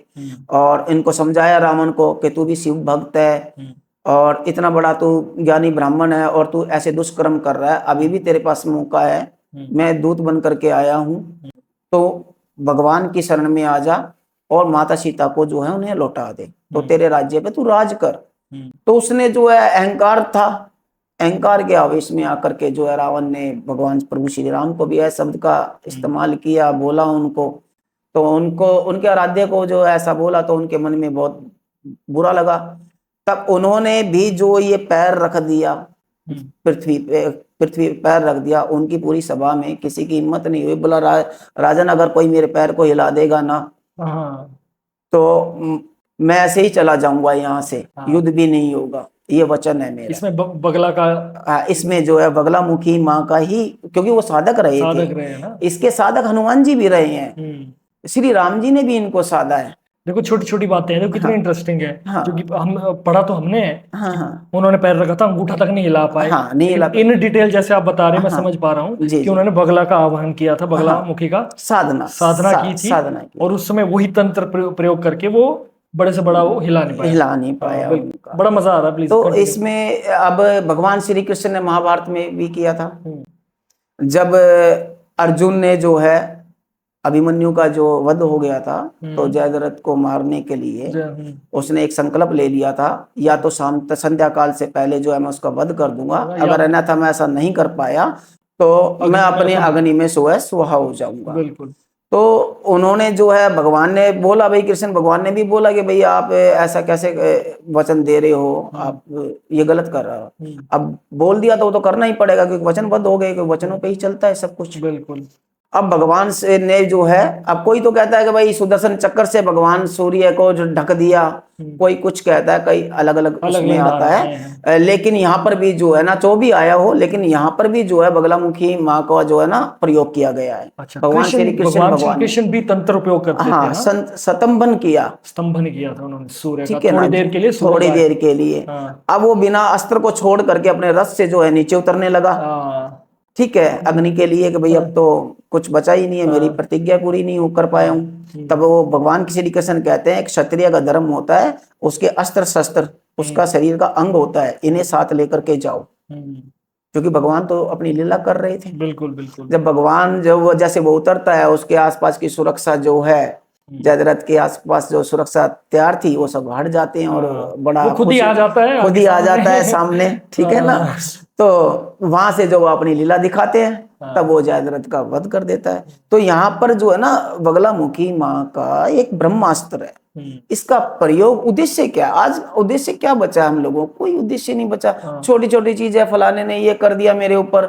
और इनको समझाया रावण को कि तू भी शिव भक्त है और इतना बड़ा तू ज्ञानी ब्राह्मण है और तू ऐसे दुष्कर्म कर रहा है, अभी भी तेरे पास मौका है, मैं दूत बन करके आया हूँ, तो भगवान की शरण में आ जा और माता सीता को जो है उन्हें लौटा दे, तो तेरे राज्य पे तू राज कर। तो उसने जो है अहंकार था, अहंकार के आवेश में आकर के जो है रावण ने भगवान प्रभु श्री राम को भी ऐसे शब्द का इस्तेमाल किया, बोला उनको, तो उनको, उनके आराध्य को जो ऐसा बोला तो उनके मन में बहुत बुरा लगा। तब उन्होंने भी जो ये पैर रख दिया पृथ्वी पे, पृथ्वी पैर रख दिया, उनकी पूरी सभा में किसी की हिम्मत नहीं हुई, बोला राजन अगर कोई मेरे पैर को हिला देगा ना तो मैं ऐसे ही चला जाऊंगा यहाँ से, युद्ध भी नहीं होगा, ये वचन है मेरा। इसमें बगला का, इसमें जो है बगलामुखी माँ का ही, क्योंकि वो साधक रहे थे ना? इसके साधक हनुमान जी भी रहे हैं, श्री राम जी ने भी इनको साधा है। देखो छोटी छोटी बातें हैं, देखो कितनी इंटरेस्टिंग है, जो कि हम पढ़ा तो हमने है, उन्होंने पैर रखा था, अंगूठा तक नहीं हिला पाए, नहीं हिला। इन डिटेल जैसे आप बता रहे हैं, मैं समझ पा रहा हूँ कि उन्होंने बगला का आह्वान किया था, बगलामुखी का साधना की थी, और उस समय वही तंत्र प्रयोग करके वो बड़े से बड़ा वो हिला नहीं पाया। बड़ा मजा आ रहा है, प्लीज। तो इसमें अब भगवान श्री कृष्ण ने महाभारत में भी किया था, जब अर्जुन ने जो है अभिमन्यु का जो वध हो गया था, तो जयद्रथ को मारने के लिए उसने एक संकल्प ले लिया था, या तो शाम संध्या काल से पहले जो है मैं उसका वध कर दूंगा, अगर अन्यथा मैं ऐसा नहीं कर पाया तो मैं अपने अग्नि में स्वाहा हो जाऊंगा। बिल्कुल। तो उन्होंने जो है, भगवान ने बोला, भाई कृष्ण भगवान ने भी बोला कि भैया आप ऐसा कैसे वचन दे रहे हो, आप ये गलत कर रहे हो। अब बोल दिया तो वो तो करना ही पड़ेगा, क्योंकि वचनबद्ध हो गए, क्योंकि वचनों पे ही चलता है सब कुछ। बिल्कुल। अब भगवान से ने जो है, अब कोई तो कहता है कि भाई सुदर्शन चक्र से भगवान सूर्य को जो ढक दिया, कोई कुछ कहता है, कई अलग अलग उसमें आता है। लेकिन यहाँ पर भी जो है ना, जो भी आया हो, लेकिन यहाँ पर भी जो है बगलामुखी माँ का जो है ना प्रयोग किया गया है। अच्छा, भगवान श्री कृष्ण भी तंत्र उपयोग करते थे। हाँ, स्तंभन किया था उन्होंने सूर्य का, थोड़ी देर के लिए, थोड़ी देर के लिए। अब वो बिना अस्त्र को छोड़ करके अपने रथ से जो है नीचे उतरने लगा, ठीक है, अग्नि के लिए, कि भाई अब तो कुछ बचा ही नहीं है, मेरी प्रतिज्ञा पूरी नहीं हो कर पाया हूँ। तब वो भगवान श्री कृष्ण कहते हैं, क्षत्रिय का धर्म होता है उसके अस्त्र शस्त्र उसका शरीर का अंग होता है, इन्हें साथ लेकर के जाओ, क्योंकि भगवान तो अपनी लीला कर रहे थे। बिल्कुल बिल्कुल। जब भगवान जब जैसे वो उतरता है, उसके आसपास की सुरक्षा जो है, जयद्रथ के आसपास जो सुरक्षा तैयार थी, वो सब हट जाते हैं, और बड़ा खुद ही आ जाता है, सामने, ठीक है ना। तो वहां से जो वो अपनी लीला दिखाते हैं, तब वो जयद्रथ का वध कर देता है। तो यहाँ पर जो है ना, बगलामुखी माँ का एक ब्रह्मास्त्र है, इसका प्रयोग उद्देश्य क्या, आज उद्देश्य क्या बचा हम लोगों को, कोई उद्देश्य नहीं बचा। छोटी छोटी चीजें, फलाने ने ये कर दिया मेरे ऊपर,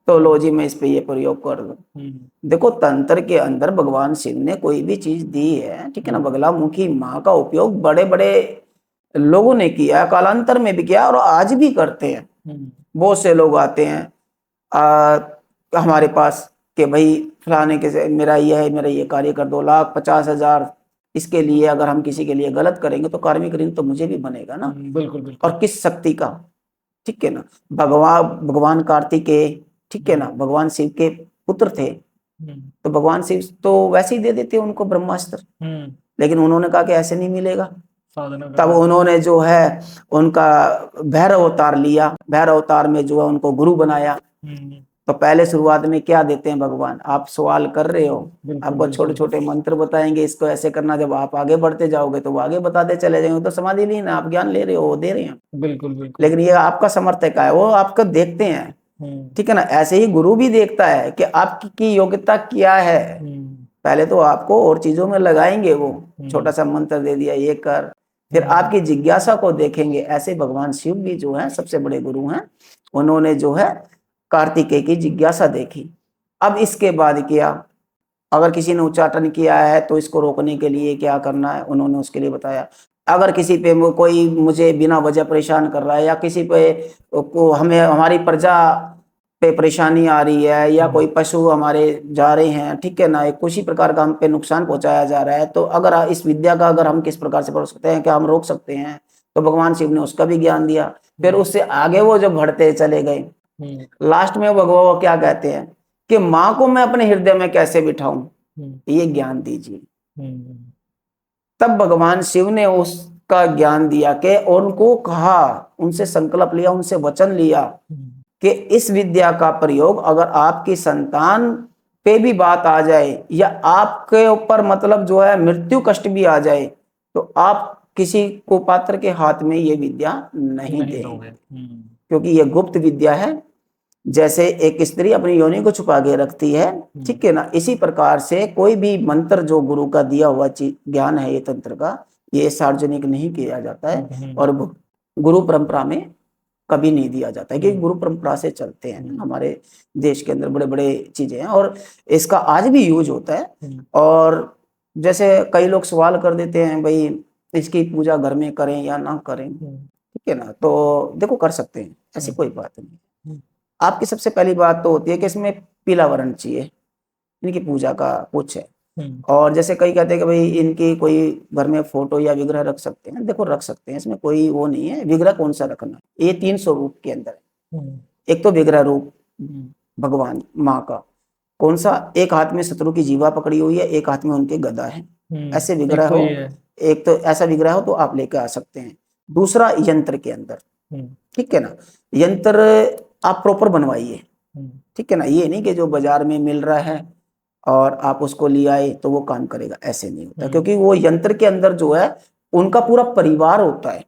तो लो जी मैं इस पे ये प्रयोग कर दूं। देखो, तंत्र के अंदर भगवान शिव ने कोई भी चीज दी है, ठीक है ना, बगलामुखी माँ का उपयोग बड़े बड़े लोगों ने किया, कालांतर में भी किया, और आज भी करते हैं। बहुत से लोग आते हैं हमारे पास कि भाई फलाने के मेरा ये कार्य कर दो, 1,50,000 इसके लिए अगर हम किसी के लिए गलत करेंगे तो कार्मिक ऋण तो मुझे भी बनेगा ना। बिल्कुल बिल्कुल। और किस शक्ति का, ठीक है ना, भगवान कार्तिकेय, ठीक है ना, भगवान शिव के पुत्र थे, तो भगवान शिव तो वैसे ही दे देते उनको ब्रह्मास्त्र, लेकिन उन्होंने कहा कि ऐसे नहीं मिलेगा। तब उन्होंने जो है उनका भैरव अवतार लिया, भैरव अवतार में जो है उनको गुरु बनाया। तो पहले शुरुआत में क्या देते हैं भगवान, आप सवाल कर रहे हो, आपको छोटे छोटे मंत्र बताएंगे, इसको ऐसे करना, जब आप आगे बढ़ते जाओगे तो वो आगे बताते चले जाएंगे। तो समाधि लीन है, आप ज्ञान ले रहे हो, वो दे रहे हैं। बिल्कुल बिल्कुल। लेकिन ये आपका समर्थक का है, वो आपको देखते हैं, ठीक है ना। ऐसे ही गुरु भी देखता है कि आपकी योग्यता क्या है, पहले तो आपको और चीजों में लगाएंगे, वो छोटा सा मंत्र दे दिया ये कर, फिर आपकी जिज्ञासा को देखेंगे। ऐसे भगवान शिव भी जो है सबसे बड़े गुरु हैं, उन्होंने जो है कार्तिकेय की जिज्ञासा देखी। अब इसके बाद किया, अगर किसी ने उच्चाटन किया है तो इसको रोकने के लिए क्या करना है, उन्होंने उसके लिए बताया। अगर किसी पे कोई मुझे बिना वजह परेशान कर रहा है, या किसी पे को हमें हमारी प्रजा पे परेशानी आ रही है, या कोई पशु हमारे जा रहे हैं, ठीक है ना, कुछ ही प्रकार का हम पे नुकसान पहुंचाया जा रहा है, तो अगर इस विद्या का अगर हम किस प्रकार से पढ़ सकते हैं, क्या हम रोक सकते हैं, तो भगवान शिव ने उसका भी ज्ञान दिया। फिर उससे आगे वो जब बढ़ते चले गए, लास्ट में भगवान क्या कहते हैं कि माँ को मैं अपने हृदय में कैसे बिठाऊं, ये ज्ञान दीजिए। तब भगवान शिव ने उसका ज्ञान दिया कि, और उनको कहा, उनसे संकल्प लिया, उनसे वचन लिया कि इस विद्या का प्रयोग अगर आपकी संतान पे भी बात आ जाए, या आपके ऊपर मतलब जो है मृत्यु कष्ट भी आ जाए, तो आप किसी को पात्र के हाथ में ये विद्या नहीं देंगे, क्योंकि ये गुप्त विद्या है। जैसे एक स्त्री अपनी योनि को छुपा के रखती है, ठीक है ना, इसी प्रकार से कोई भी मंत्र जो गुरु का दिया हुआ ज्ञान है, ये तंत्र का, ये सार्वजनिक नहीं किया जाता है, और गुरु परंपरा में कभी नहीं दिया जाता है, क्योंकि गुरु परंपरा से चलते हैं। हमारे देश के अंदर बड़े बड़े चीजें हैं, और इसका आज भी यूज होता है। और जैसे कई लोग सवाल कर देते हैं, भाई इसकी पूजा घर में करें या ना करें, ठीक है ना, तो देखो कर सकते हैं, ऐसी कोई बात नहीं। आपकी सबसे पहली बात तो होती है कि इसमें पीला वर्ण चाहिए, इनकी पूजा का कुछ है। और जैसे कई कहते हैं कि भाई इनकी कोई घर में फोटो या विग्रह रख सकते हैं, देखो रख सकते हैं, इसमें कोई वो नहीं है। विग्रह कौन सा रखना, ये 3 स्वरूप के अंदर है। एक तो विग्रह रूप भगवान माँ का, कौन सा, एक हाथ में शत्रु की जीवा पकड़ी हुई है, एक हाथ में उनके गदा है, ऐसे विग्रह हो, एक तो ऐसा विग्रह हो तो आप लेकर आ सकते हैं। दूसरा यंत्र के अंदर, ठीक है ना, यंत्र आप प्रॉपर बनवाइए, ठीक है ना, ये नहीं कि जो बाजार में मिल रहा है और आप उसको ले आए तो वो काम करेगा, ऐसे नहीं होता। क्योंकि वो यंत्र के अंदर जो है उनका पूरा परिवार होता है।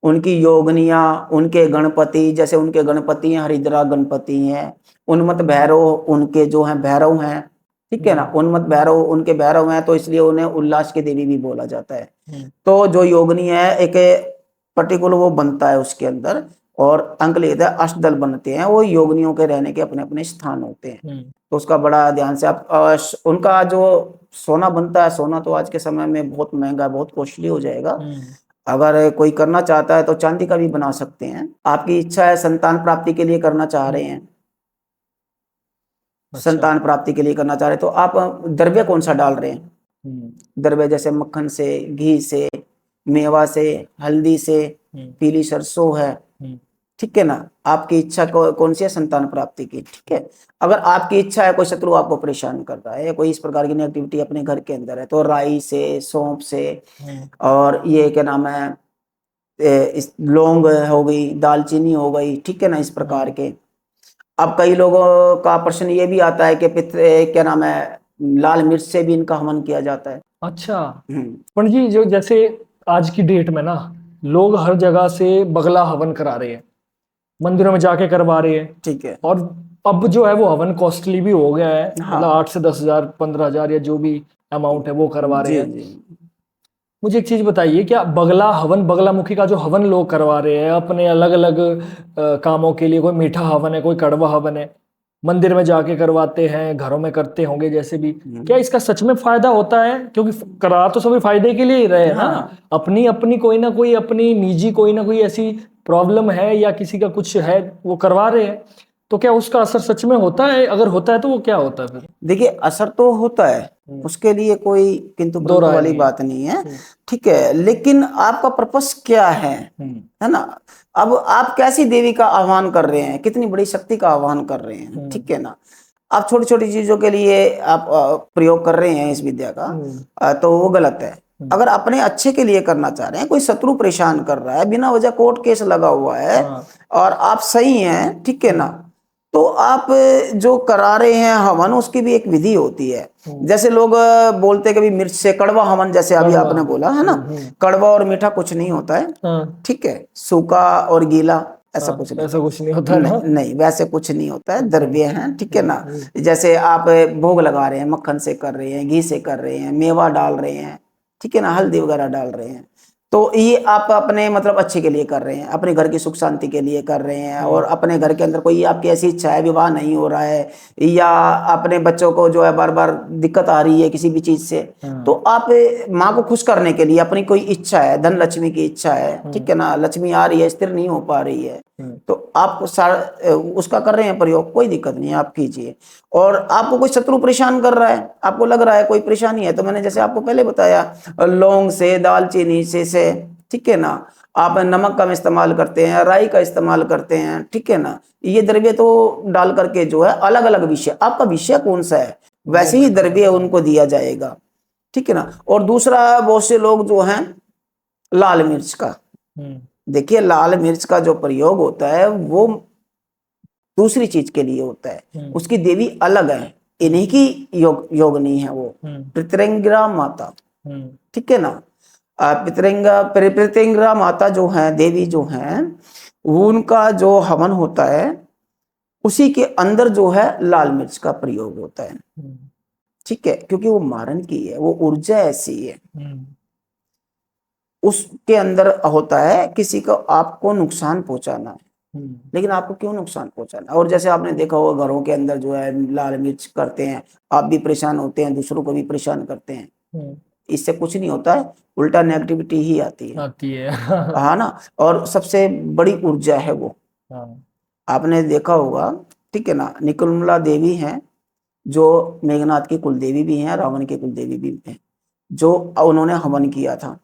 उनकी योगनियां, उनके गणपति, जैसे उनके गणपति हैं हरिद्रा गणपति हैं, उन्मत्त भैरव उनके जो हैं भैरव हैं, ठीक है ना, उन्मत्त भैरव उनके भैरव हैं, तो इसलिए उन्हें उल्लास की देवी भी बोला जाता है। तो जो योगनी है एक पर्टिकुलर वो बनता है उसके अंदर, और अंक लिखता है अष्टदल बनते हैं, वो योगनियों के रहने के अपने अपने स्थान होते हैं। तो उसका बड़ा ध्यान से आप उनका जो सोना बनता है, सोना तो आज के समय में बहुत महंगा, बहुत कॉस्टली हो जाएगा। अगर कोई करना चाहता है तो चांदी का भी बना सकते हैं। आपकी इच्छा है संतान प्राप्ति के लिए करना चाह रहे हैं, संतान प्राप्ति के लिए करना चाह रहे हैं, तो आप द्रव्य कौन सा डाल रहे हैं? द्रव्य जैसे मक्खन से, घी से, मेवा से, हल्दी से, पीली सरसों है, ठीक है ना। आपकी इच्छा कौन सी है? संतान प्राप्ति की, ठीक है। अगर आपकी इच्छा है, कोई शत्रु आपको परेशान कर रहा है या कोई इस प्रकार की नेगेटिविटी अपने घर के अंदर है, तो राई से, सौंफ से, और ये क्या नाम है, इस लौंग हो गई, दालचीनी हो गई, ठीक है ना, इस प्रकार के। अब कई लोगों का प्रश्न ये भी आता है कि क्या नाम है, लाल मिर्च से भी इनका हवन किया जाता है। अच्छा पंडित जी, जो जैसे आज की डेट में ना लोग हर जगह से बगला हवन करा रहे हैं, मंदिरों में जाके करवा रहे हैं, ठीक है। और अब जो है वो हवन कॉस्टली भी हो गया है। हाँ। मतलब 8 से 10,000, 15,000 या जो भी अमाउंट है वो करवा रहे हैं। मुझे एक चीज बताइए, क्या बगला हवन, बगलामुखी का जो हवन लोग करवा रहे हैं अपने अलग अलग कामों के लिए, कोई मीठा हवन है, कोई कड़वा हवन है, मंदिर में जाके करवाते हैं, घरों में करते होंगे जैसे भी, क्या इसका सच में फायदा होता है? क्योंकि करा तो सभी फायदे के लिए ही रहे हैं ना। अपनी अपनी कोई ना कोई अपनी निजी कोई ना कोई ऐसी प्रॉब्लम है या किसी का कुछ है, वो करवा रहे हैं, तो क्या उसका असर सच में होता है? अगर होता है तो वो क्या होता है फिर? देखिए, असर तो होता है, उसके लिए कोई किंतु परंतु वाली बात नहीं है, ठीक है। लेकिन आपका पर्पस क्या है ना। अब आप कैसी देवी का आह्वान कर रहे हैं, कितनी बड़ी शक्ति का आह्वान कर रहे हैं, ठीक है ना। आप छोटी छोटी चीजों के लिए आप प्रयोग कर रहे हैं इस विद्या का, तो वो गलत है। अगर अपने अच्छे के लिए करना चाह रहे हैं, कोई शत्रु परेशान कर रहा है, बिना वजह कोर्ट केस लगा हुआ है, और आप सही हैं, ठीक है ना, तो आप जो करा रहे हैं हवन, उसकी भी एक विधि होती है। जैसे लोग बोलते हैं कि मिर्च से कड़वा हवन, जैसे अभी आपने बोला है ना, कड़वा और मीठा कुछ नहीं होता है, ठीक है। सूखा और गीला ऐसा कुछ नहीं, ऐसा कुछ नहीं होता है ना? नहीं वैसे कुछ नहीं होता है, द्रव्य है, ठीक है ना। जैसे आप भोग लगा रहे हैं, मक्खन से कर रहे हैं, घी से कर रहे हैं, मेवा डाल रहे हैं, ठीक है ना, हल्दी वगैरह डाल रहे हैं, तो ये आप अपने मतलब अच्छे के लिए कर रहे हैं, अपने घर की सुख शांति के लिए कर रहे हैं। और अपने घर के अंदर कोई आपकी ऐसी इच्छा है, विवाह नहीं हो रहा है, या अपने बच्चों को जो है बार बार दिक्कत आ रही है किसी भी चीज से, तो आप माँ को खुश करने के लिए, अपनी कोई इच्छा है, धन लक्ष्मी की इच्छा है, ठीक है ना, लक्ष्मी आ रही है, स्थिर नहीं हो पा रही है, तो आप उसका कर रहे हैं प्रयोग, कोई दिक्कत नहीं है, आप कीजिए। और आपको कोई शत्रु परेशान कर रहा है, आपको लग रहा है कोई परेशानी है, तो मैंने जैसे आपको पहले बताया, लौंग से, दालचीनी से, ठीक है ना, आप नमक का इस्तेमाल करते हैं, राई का इस्तेमाल करते हैं, ठीक है ना, ये द्रव्य तो डाल करके जो है अलग अलग विषय, आपका विषय कौन सा है वैसे ही द्रव्य उनको दिया जाएगा, ठीक है ना। और दूसरा, बहुत से लोग जो हैं लाल मिर्च का, देखिए लाल मिर्च का जो प्रयोग होता है वो दूसरी चीज के लिए होता है, उसकी देवी अलग है, इन्हीं की योगनी है वो, पितृंगरा माता, ठीक है ना। पितृंगरा माता जो है, देवी जो है, उनका जो हवन होता है उसी के अंदर जो है लाल मिर्च का प्रयोग होता है, ठीक है, क्योंकि वो मारन की है, वो ऊर्जा ऐसी है, उसके अंदर होता है किसी को आपको नुकसान पहुंचाना है, लेकिन आपको क्यों नुकसान पहुंचाना। और जैसे आपने देखा होगा घरों के अंदर जो है लाल मिर्च करते हैं, आप भी परेशान होते हैं, दूसरों को भी परेशान करते हैं, इससे कुछ नहीं होता है, उल्टा नेगेटिविटी ही आती है हाँ ना। और सबसे बड़ी ऊर्जा है वो, आपने देखा होगा, ठीक है ना, निकुलमला देवी हैं जो मेघनाथ की कुलदेवी भी हैं, रावण की कुलदेवी भी हैं, जो उन्होंने हवन किया था,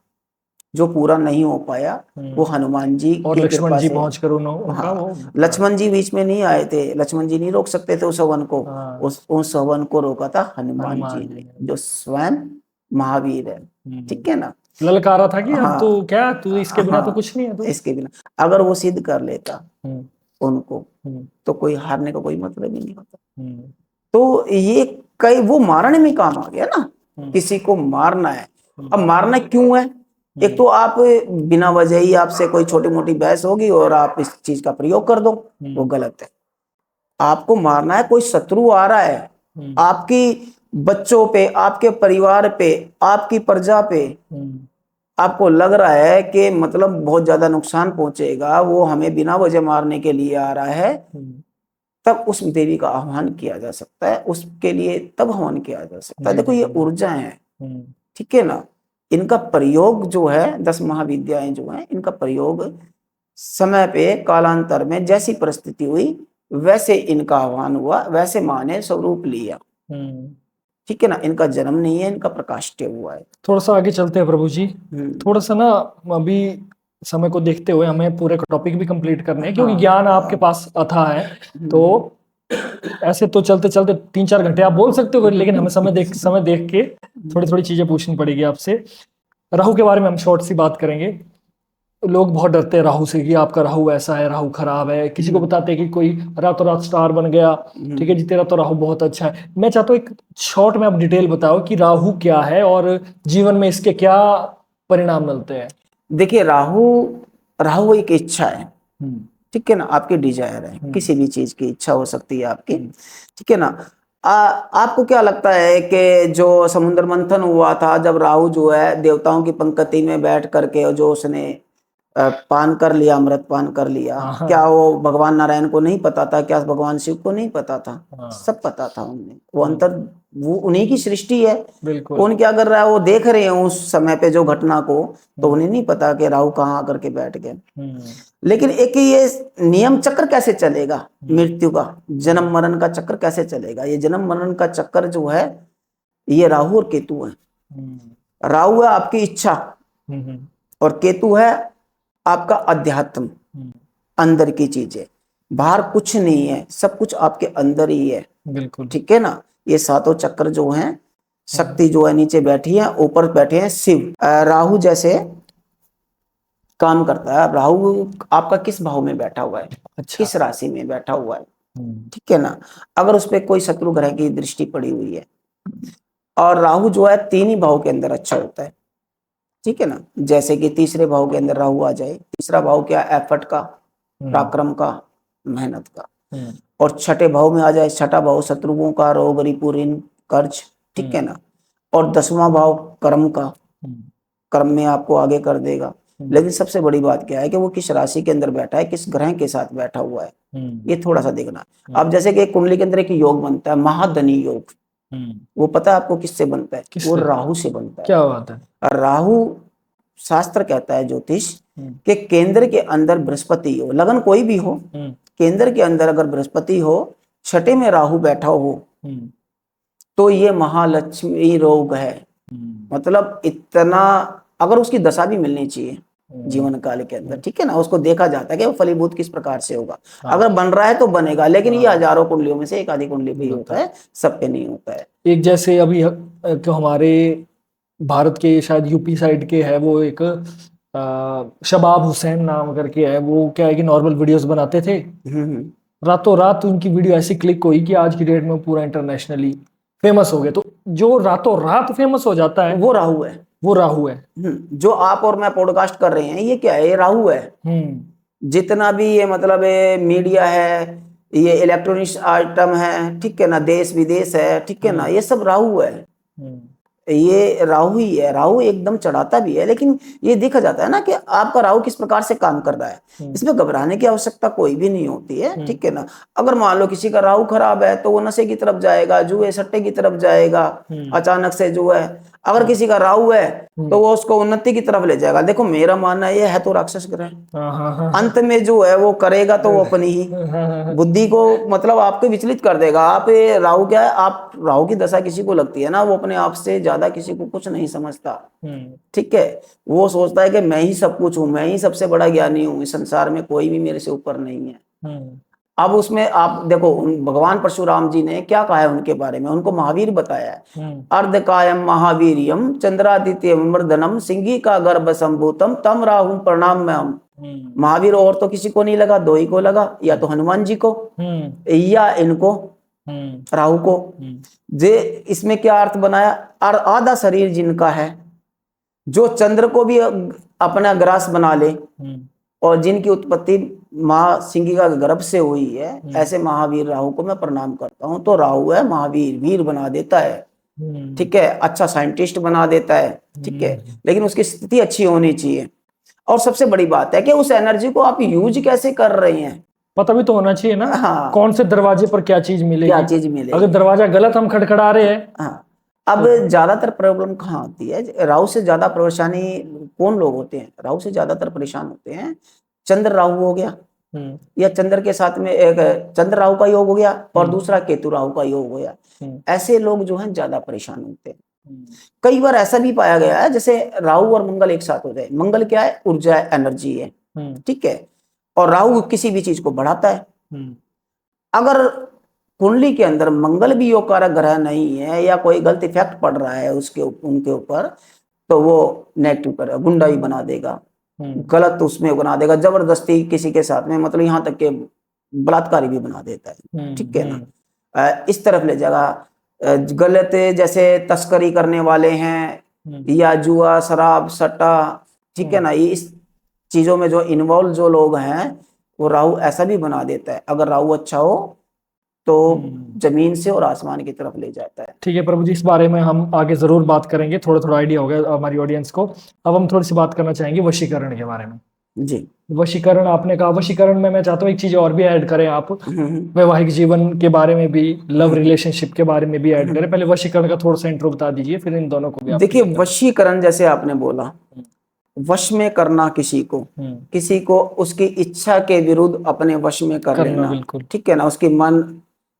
जो पूरा नहीं हो पाया, वो हनुमान जी और की लक्ष्मण जी से, पहुंच कर उनका लक्ष्मण जी बीच में नहीं आए थे, लक्ष्मण जी नहीं रोक सकते थे उस हवन को, उस हवन को रोका था हनुमान जी ने, जो स्वयं महावीर है, ठीक है ना। ललकारा था कि अब तो क्या, तू इसके बिना तो कुछ नहीं है, तो इसके बिना अगर वो सिद्ध कर लेता उनको, तो कोई हारने का कोई मतलब ही नहीं होता, तो ये कई वो मारने में काम आ गया ना, किसी को मारना है। अब मारना क्यों है? एक तो आप बिना वजह ही आपसे कोई छोटी मोटी बहस होगी और आप इस चीज का प्रयोग कर दो, वो गलत है। आपको मारना है, कोई शत्रु आ रहा है आपकी बच्चों पे, आपके परिवार पे, आपकी प्रजा पे, आपको लग रहा है कि मतलब बहुत ज्यादा नुकसान पहुंचेगा, वो हमें बिना वजह मारने के लिए आ रहा है, तब उस देवी का आह्वान किया जा सकता है, उसके लिए तब हवन किया जा सकता है। देखो ये ऊर्जा है, ठीक है ना। इनका प्रयोग जो है 10 महाविद्याएं जो हैं, इनका प्रयोग समय पे कालांतर में जैसी परिस्थिति हुई वैसे इनका आह्वान हुआ, वैसे माँ ने स्वरूप लिया, ठीक है ना। इनका जन्म नहीं है, इनका प्रकाष्य हुआ है। थोड़ा सा आगे चलते हैं प्रभु जी। थोड़ा सा ना अभी समय को देखते हुए हमें पूरे टॉपिक भी कंप्लीट करने हैं, क्योंकि ज्ञान आपके पास अथाह है। तो ऐसे तो चलते चलते 3-4 घंटे आप बोल सकते हो, लेकिन हमें समय देख के थोड़ी थोड़ी चीजें पूछनी पड़ेगी आपसे। राहु के बारे में हम शॉर्ट सी बात करेंगे। लोग बहुत डरते हैं राहु से कि आपका राहु ऐसा है, राहु खराब है। किसी को बताते हैं कि कोई रातों रात स्टार बन गया, ठीक है जी, तेरा तो राहु बहुत अच्छा है। मैं चाहता हूँ एक शॉर्ट में आप डिटेल बताओ कि राहु क्या है और जीवन में इसके क्या परिणाम मिलते हैं। देखिए राहु एक इच्छा है, ठीक है ना, आपकी डिजायर है, किसी भी चीज की इच्छा हो सकती है आपकी, ठीक है ना। आपको क्या लगता है कि जो समुद्र मंथन हुआ था, जब राहु जो है देवताओं की पंक्ति में बैठ करके जो उसने पान कर लिया, अमृत पान कर लिया, क्या वो भगवान नारायण को नहीं पता था? क्या भगवान शिव को नहीं पता था? सब पता था उन्हें। वो अंतर, वो उन्हीं की सृष्टि है। कौन क्या कर रहा है वो देख रहे हैं उस समय पे जो घटना को, तो उन्हें नहीं पता कि राहु कहाँ आकर के बैठ गए। लेकिन एक ये नियम चक्र कैसे चलेगा मृत्यु का, जन्म मरण का चक्र कैसे चलेगा? ये जन्म मरण का चक्कर जो है ये राहु और केतु है। राहु है आपकी इच्छा और केतु है आपका अध्यात्म, अंदर की चीजें। बाहर कुछ नहीं है, सब कुछ आपके अंदर ही है, बिल्कुल, ठीक है ना। ये सातों चक्र जो हैं, शक्ति जो है नीचे बैठी है, ऊपर बैठे हैं शिव। राहु जैसे काम करता है। राहु आपका किस भाव में बैठा हुआ है, अच्छा, किस राशि में बैठा हुआ है, ठीक है ना। अगर उस पर कोई शत्रु ग्रह की दृष्टि पड़ी हुई है, और राहु जो है 3 ही भाव के अंदर अच्छा होता है, ठीक है ना। जैसे कि तीसरे भाव के अंदर राहु आ जाए, तीसरा भाव क्या, एफर्ट का, पराक्रम का, मेहनत का। और छठे भाव में आ जाए, छठा भाव शत्रुओं का, रोग, रिपु, ऋण, कर्ज, ठीक है ना। और 10वां भाव कर्म का, कर्म में आपको आगे कर देगा। लेकिन सबसे बड़ी बात क्या है कि वो किस राशि के अंदर बैठा है, किस ग्रह के साथ बैठा हुआ है, ये थोड़ा सा देखना। अब जैसे कि एक कुंडली के अंदर एक योग बनता है, महाधनी योग, वो पता है आपको किससे बनता है? वो राहु से बनता है। क्या बात है। राहु, शास्त्र कहता है ज्योतिष के केंद्र के अंदर बृहस्पति हो, लगन कोई भी हो, केंद्र के अंदर अगर बृहस्पति हो, छठे में राहु बैठा हो, तो ये महालक्ष्मी रोग है। मतलब इतना, अगर उसकी दशा भी मिलनी चाहिए जीवन काल के अंदर, ठीक है ना। उसको देखा जाता है कि वो फलीभूत किस प्रकार से होगा। अगर बन रहा है तो बनेगा, लेकिन ये हजारों कुंडलियों में से एक आधी कुंडली पे होता है, सब पे नहीं होता है। एक जैसे अभी जो हमारे भारत के शायद यूपी साइड के है, वो एक शबाब हुसैन नाम करके है। वो क्या है कि नॉर्मल वीडियोस बनाते थे, रातों रात उनकी वीडियो ऐसी क्लिक हुई कि आज की डेट में पूरा इंटरनेशनली फेमस हो गए। तो जो रातों रात फेमस हो जाता है वो राहु है, वो राहु है। जो आप और मैं पॉडकास्ट कर रहे हैं, ये क्या है? ये राहु है। जितना भी ये मतलब मीडिया है, ये इलेक्ट्रॉनिक्स आइटम है, ठीक है ना, देश विदेश है, ठीक है ना, ये सब राहु है। ये राहु ही है। राहु एकदम चढ़ाता भी है, लेकिन ये देखा जाता है ना कि आपका राहु किस प्रकार से काम कर रहा है। इसमें घबराने की आवश्यकता कोई भी नहीं होती है, ठीक है ना। अगर मान लो किसी का राहु खराब है तो वो नशे की तरफ जाएगा, जुए सट्टे की तरफ जाएगा अचानक से जो है। अगर किसी का राहु है तो वो उसको उन्नति की तरफ ले जाएगा। देखो मेरा मानना ये है तो राक्षस ग्रह, अंत में जो है वो करेगा तो वो अपनी ही बुद्धि को मतलब आपको विचलित कर देगा। आप राहु क्या है, आप राहु की दशा किसी को लगती है ना, वो अपने आप से ज्यादा किसी को कुछ नहीं समझता, ठीक है। वो सोचता है कि मैं ही सब कुछ हूँ, मैं ही सबसे बड़ा ज्ञानी हूँ, इस संसार में कोई भी मेरे से ऊपर नहीं है। अब उसमें आप देखो भगवान परशुराम जी ने क्या कहा है उनके बारे में, उनको महावीर बताया है। अर्धकायम महावीरियम चंद्रादित्यम मर्दनम सिंही का गर्भ संभूतम तम राहु प्रणाम में हम। महावीर और तो किसी को नहीं लगा, दो ही को लगा, या तो हनुमान जी को या इनको, राहु को। जे इसमें क्या अर्थ बनाया, आधा शरीर जिनका है, जो चंद्र को भी अपना ग्रास बना ले, और जिनकी उत्पत्ति माँ सिंगिका के गर्भ से हुई है, ऐसे महावीर राहु को मैं प्रणाम करता हूं। तो राहु है महावीर, वीर बना देता है, ठीक है, अच्छा साइंटिस्ट बना देता है, ठीक है, लेकिन उसकी स्थिति अच्छी होनी चाहिए। और सबसे बड़ी बात है कि उस एनर्जी को आप यूज कैसे कर रहे हैं, पता भी तो होना चाहिए ना। हाँ, कौन से दरवाजे पर क्या चीज मिलेगी, क्या चीज मिलेगी। अगर दरवाजा गलत हम खटखटा रहे हैं, हाँ, अब ज्यादातर प्रॉब्लम कहाँ होती है, राहु से ज्यादा परेशानी कौन लोग होते हैं, राहु से ज्यादातर परेशान होते हैं चंद्र राहु हो गया, या चंद्र के साथ में एक चंद्र राहु का योग हो गया और दूसरा केतु राहु का योग हो गया, ऐसे लोग जो हैं ज्यादा परेशान होते हैं। कई बार ऐसा भी पाया गया है जैसे राहु और मंगल एक साथ हो जाए, मंगल क्या है, ऊर्जा है, एनर्जी है, ठीक है, और राहु किसी भी चीज को बढ़ाता है। अगर कुंडली के अंदर मंगल भी योग कारक ग्रह नहीं है या कोई गलत इफेक्ट पड़ रहा है उसके उनके ऊपर, तो वो नेगेटिव करेगा, गुंडा भी बना देगा, गलत उसमें बना देगा, जबरदस्ती किसी के साथ में, मतलब यहाँ तक के बलात्कारी भी बना देता है, ठीक है ना, इस तरफ ले जाएगा। गलत जैसे तस्करी करने वाले हैं या जुआ शराब सट्टा, ठीक है ना, ये इस चीजों में जो इन्वॉल्व जो लोग हैं, वो राहु ऐसा भी बना देता है। अगर राहु अच्छा हो तो जमीन से और आसमान की तरफ ले जाता है। ठीक है प्रभु जी, इस बारे में हम आगे जरूर बात करेंगे, थोड़ा थोड़ा आइडिया हो गया हमारी ऑडियंस को। अब हम थोड़ी सी बात करना चाहेंगे वशीकरण के बारे में। जी, वशीकरण आपने कहा, वशीकरण में मैं चाहता हूँ एक चीज और भी ऐड करें आप, वैवाहिक जीवन के बारे में भी, लव रिलेशनशिप के बारे में भी ऐड करें। पहले वशीकरण का थोड़ा सा इंट्रो बता दीजिए, फिर इन दोनों को भी। देखिए, वशीकरण जैसे आपने बोला, वश में करना किसी को उसकी इच्छा के विरुद्ध अपने वश में कर लेना, ठीक है ना,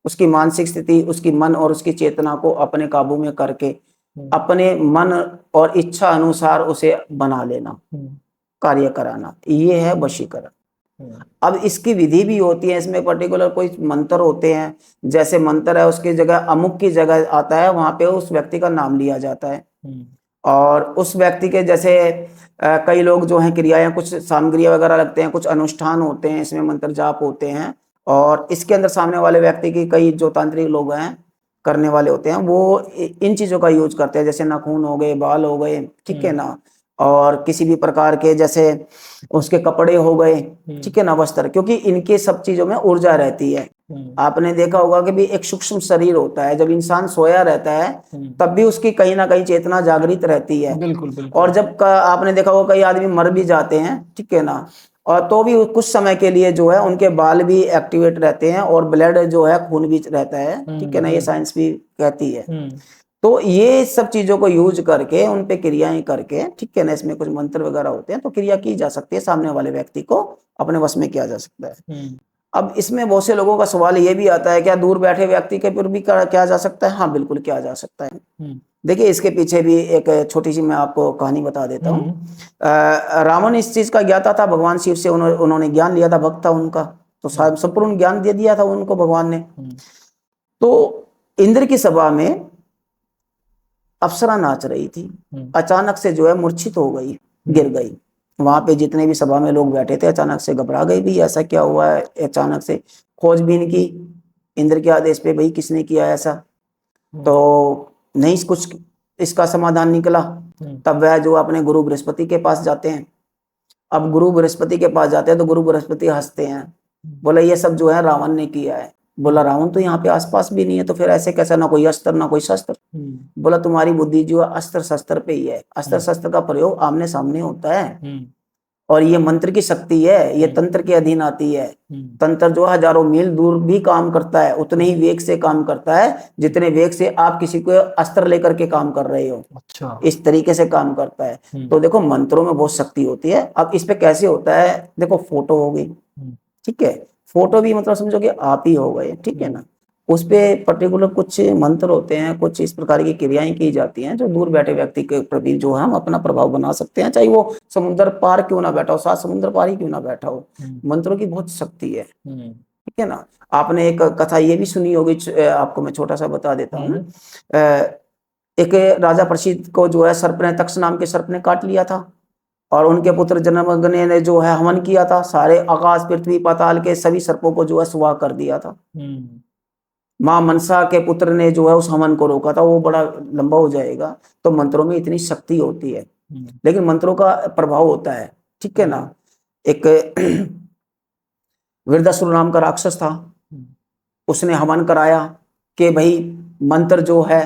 उसकी मानसिक स्थिति, उसकी मन और उसकी चेतना को अपने काबू में करके अपने मन और इच्छा अनुसार उसे बना लेना, कार्य कराना, ये है वशीकरण। अब इसकी विधि भी होती है, इसमें पर्टिकुलर कोई मंत्र होते हैं, जैसे मंत्र है उसकी जगह अमुक की जगह आता है, वहां पे उस व्यक्ति का नाम लिया जाता है, और उस व्यक्ति के जैसे कई लोग जो हैं क्रियाएं, कुछ सामग्रियां वगैरह लगते हैं, कुछ अनुष्ठान होते हैं, इसमें मंत्र जाप होते हैं, और इसके अंदर सामने वाले व्यक्ति की कई जो तांत्रिक लोग हैं करने वाले होते हैं, वो इन चीजों का यूज करते हैं, जैसे नाखून हो गए, बाल हो गए, ठीक है ना, और किसी भी प्रकार के जैसे उसके कपड़े हो गए, ठीक है ना, वस्त्र, क्योंकि इनके सब चीजों में ऊर्जा रहती है। आपने देखा होगा कि भी एक सूक्ष्म शरीर होता है, जब इंसान सोया रहता है तब भी उसकी कहीं ना कहीं चेतना जागृत रहती है। बिल्कुल। और जब आपने देखा होगा कई आदमी मर भी जाते हैं, ठीक है ना, और तो भी कुछ समय के लिए जो है उनके बाल भी एक्टिवेट रहते हैं और ब्लड जो है, खून भी रहता है, ठीक है ना, ये साइंस भी कहती है। तो ये सब चीजों को यूज करके उन पे क्रियाएं करके, ठीक है ना, इसमें कुछ मंत्र वगैरह होते हैं, तो क्रिया की जा सकती है, सामने वाले व्यक्ति को अपने वश में किया जा सकता है। अब इसमें बहुत से लोगों का सवाल ये भी आता है, क्या दूर बैठे व्यक्ति के ऊपर भी किया जा सकता है? हाँ, बिल्कुल किया जा सकता है। देखिए, इसके पीछे भी एक छोटी सी मैं आपको कहानी बता देता हूँ। रावण इस चीज का ज्ञाता था, भगवान शिव से उन्होंने ज्ञान लिया था, भक्त था उनका, तो संपूर्ण ज्ञान दे दिया था उनको भगवान ने। तो इंद्र की सभा में अप्सरा नाच रही थी, अचानक से जो है मूर्छित हो गई, गिर गई। वहां पे जितने भी सभा में लोग बैठे थे अचानक से घबरा गए, भी ऐसा क्या हुआ है, अचानक से खोजबीन की इंद्र के आदेश पे, भाई किसने किया ऐसा, तो नहीं कुछ इसका समाधान निकला। तब वह जो अपने गुरु बृहस्पति के पास जाते हैं। अब गुरु बृहस्पति के पास जाते हैं तो गुरु बृहस्पति हंसते हैं, बोला ये सब जो है रावण ने किया है। बोला रावण तो यहाँ पे आसपास भी नहीं है, तो फिर ऐसे कैसा, ना कोई अस्त्र ना कोई शस्त्र। बोला तुम्हारी बुद्धि जो है अस्त्र शस्त्र पे ही है, अस्त्र शस्त्र का प्रयोग आमने सामने होता है, और ये मंत्र की शक्ति है, ये तंत्र के अधीन आती है। तंत्र जो हजारों मील दूर भी काम करता है, उतने ही वेग से काम करता है जितने वेग से आप किसी को अस्त्र लेकर के काम कर रहे हो। अच्छा, इस तरीके से काम करता है। तो देखो, मंत्रों में बहुत शक्ति होती है। अब इस पे कैसे होता है, देखो फोटो हो गई, ठीक है, फोटो भी मतलब समझो कि आप ही हो गए, ठीक है ना, उस पे पर्टिकुलर कुछ मंत्र होते हैं, कुछ इस प्रकार की क्रियाएं की जाती हैं जो दूर बैठे व्यक्ति के प्रति जो है हम अपना प्रभाव बना सकते हैं, चाहे वो समुद्र पार क्यों ना बैठा हो, 7 समुद्र पार ही क्यों ना बैठा हो। मंत्रों की बहुत शक्ति है, ठीक है ना। आपने एक कथा ये भी सुनी होगी, आपको मैं छोटा सा बता देता हूँ। एक राजा प्रसिद्ध को जो है सर्प ने, तक्ष नाम के सर्प ने काट लिया था, और उनके पुत्र जनमेजय ने जो है हवन किया था, सारे आकाश पृथ्वी पाताल के सभी सर्पों को जो है सुहा कर दिया था। माँ मनसा के पुत्र ने जो है उस हवन को रोका था, वो बड़ा लंबा हो जाएगा। तो मंत्रों में इतनी शक्ति होती है, लेकिन मंत्रों का प्रभाव होता है, ठीक है ना। एक वृद्धासुर नाम का राक्षस था, उसने हवन कराया कि भाई मंत्र जो है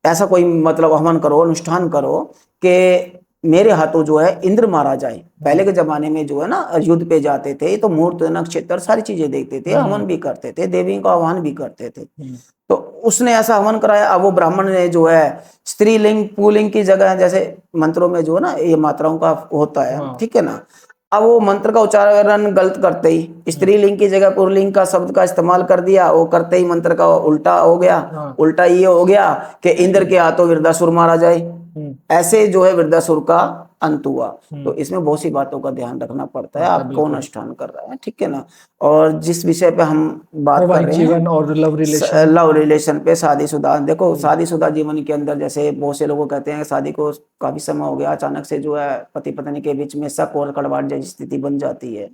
ऐसा कोई मतलब हवन करो, अनुष्ठान करो कि मेरे हाथों जो है इंद्र मारा जाए। पहले के जमाने में जो है ना युद्ध पे जाते थे तो मुहूर्त नक्षत्र सारी चीजें देखते थे, हवन भी करते थे, देवी का आह्वान भी करते थे। तो उसने ऐसा हवन कराया। अब वो ब्राह्मण ने जो है स्त्रीलिंग पुल्लिंग की जगह, जैसे मंत्रों में जो है ना ये मात्राओं का होता है, ठीक है ना। अब वो मंत्र का उच्चारण गलत करते ही स्त्रीलिंग की जगह पुल्लिंग का शब्द का इस्तेमाल कर दिया। वो करते ही मंत्र का उल्टा हो गया। उल्टा ये हो गया कि इंद्र के हाथों वृद्धासुर मारा जाए। ऐसे जो है वृद्धासुर का अंत हुआ। तो इसमें बहुत सी बातों का ध्यान रखना पड़ता है, आप कौन अनुष्ठान कर रहा है, ठीक है ना। और जिस विषय पे हम बात कर रहे हैं और लव रिलेशन पे, शादीशुदा, देखो शादीशुदा जीवन के अंदर जैसे बहुत से लोग कहते हैं शादी को काफी समय हो गया, अचानक से जो है पति पत्नी के बीच में शक और कड़वाहट जैसी स्थिति बन जाती है।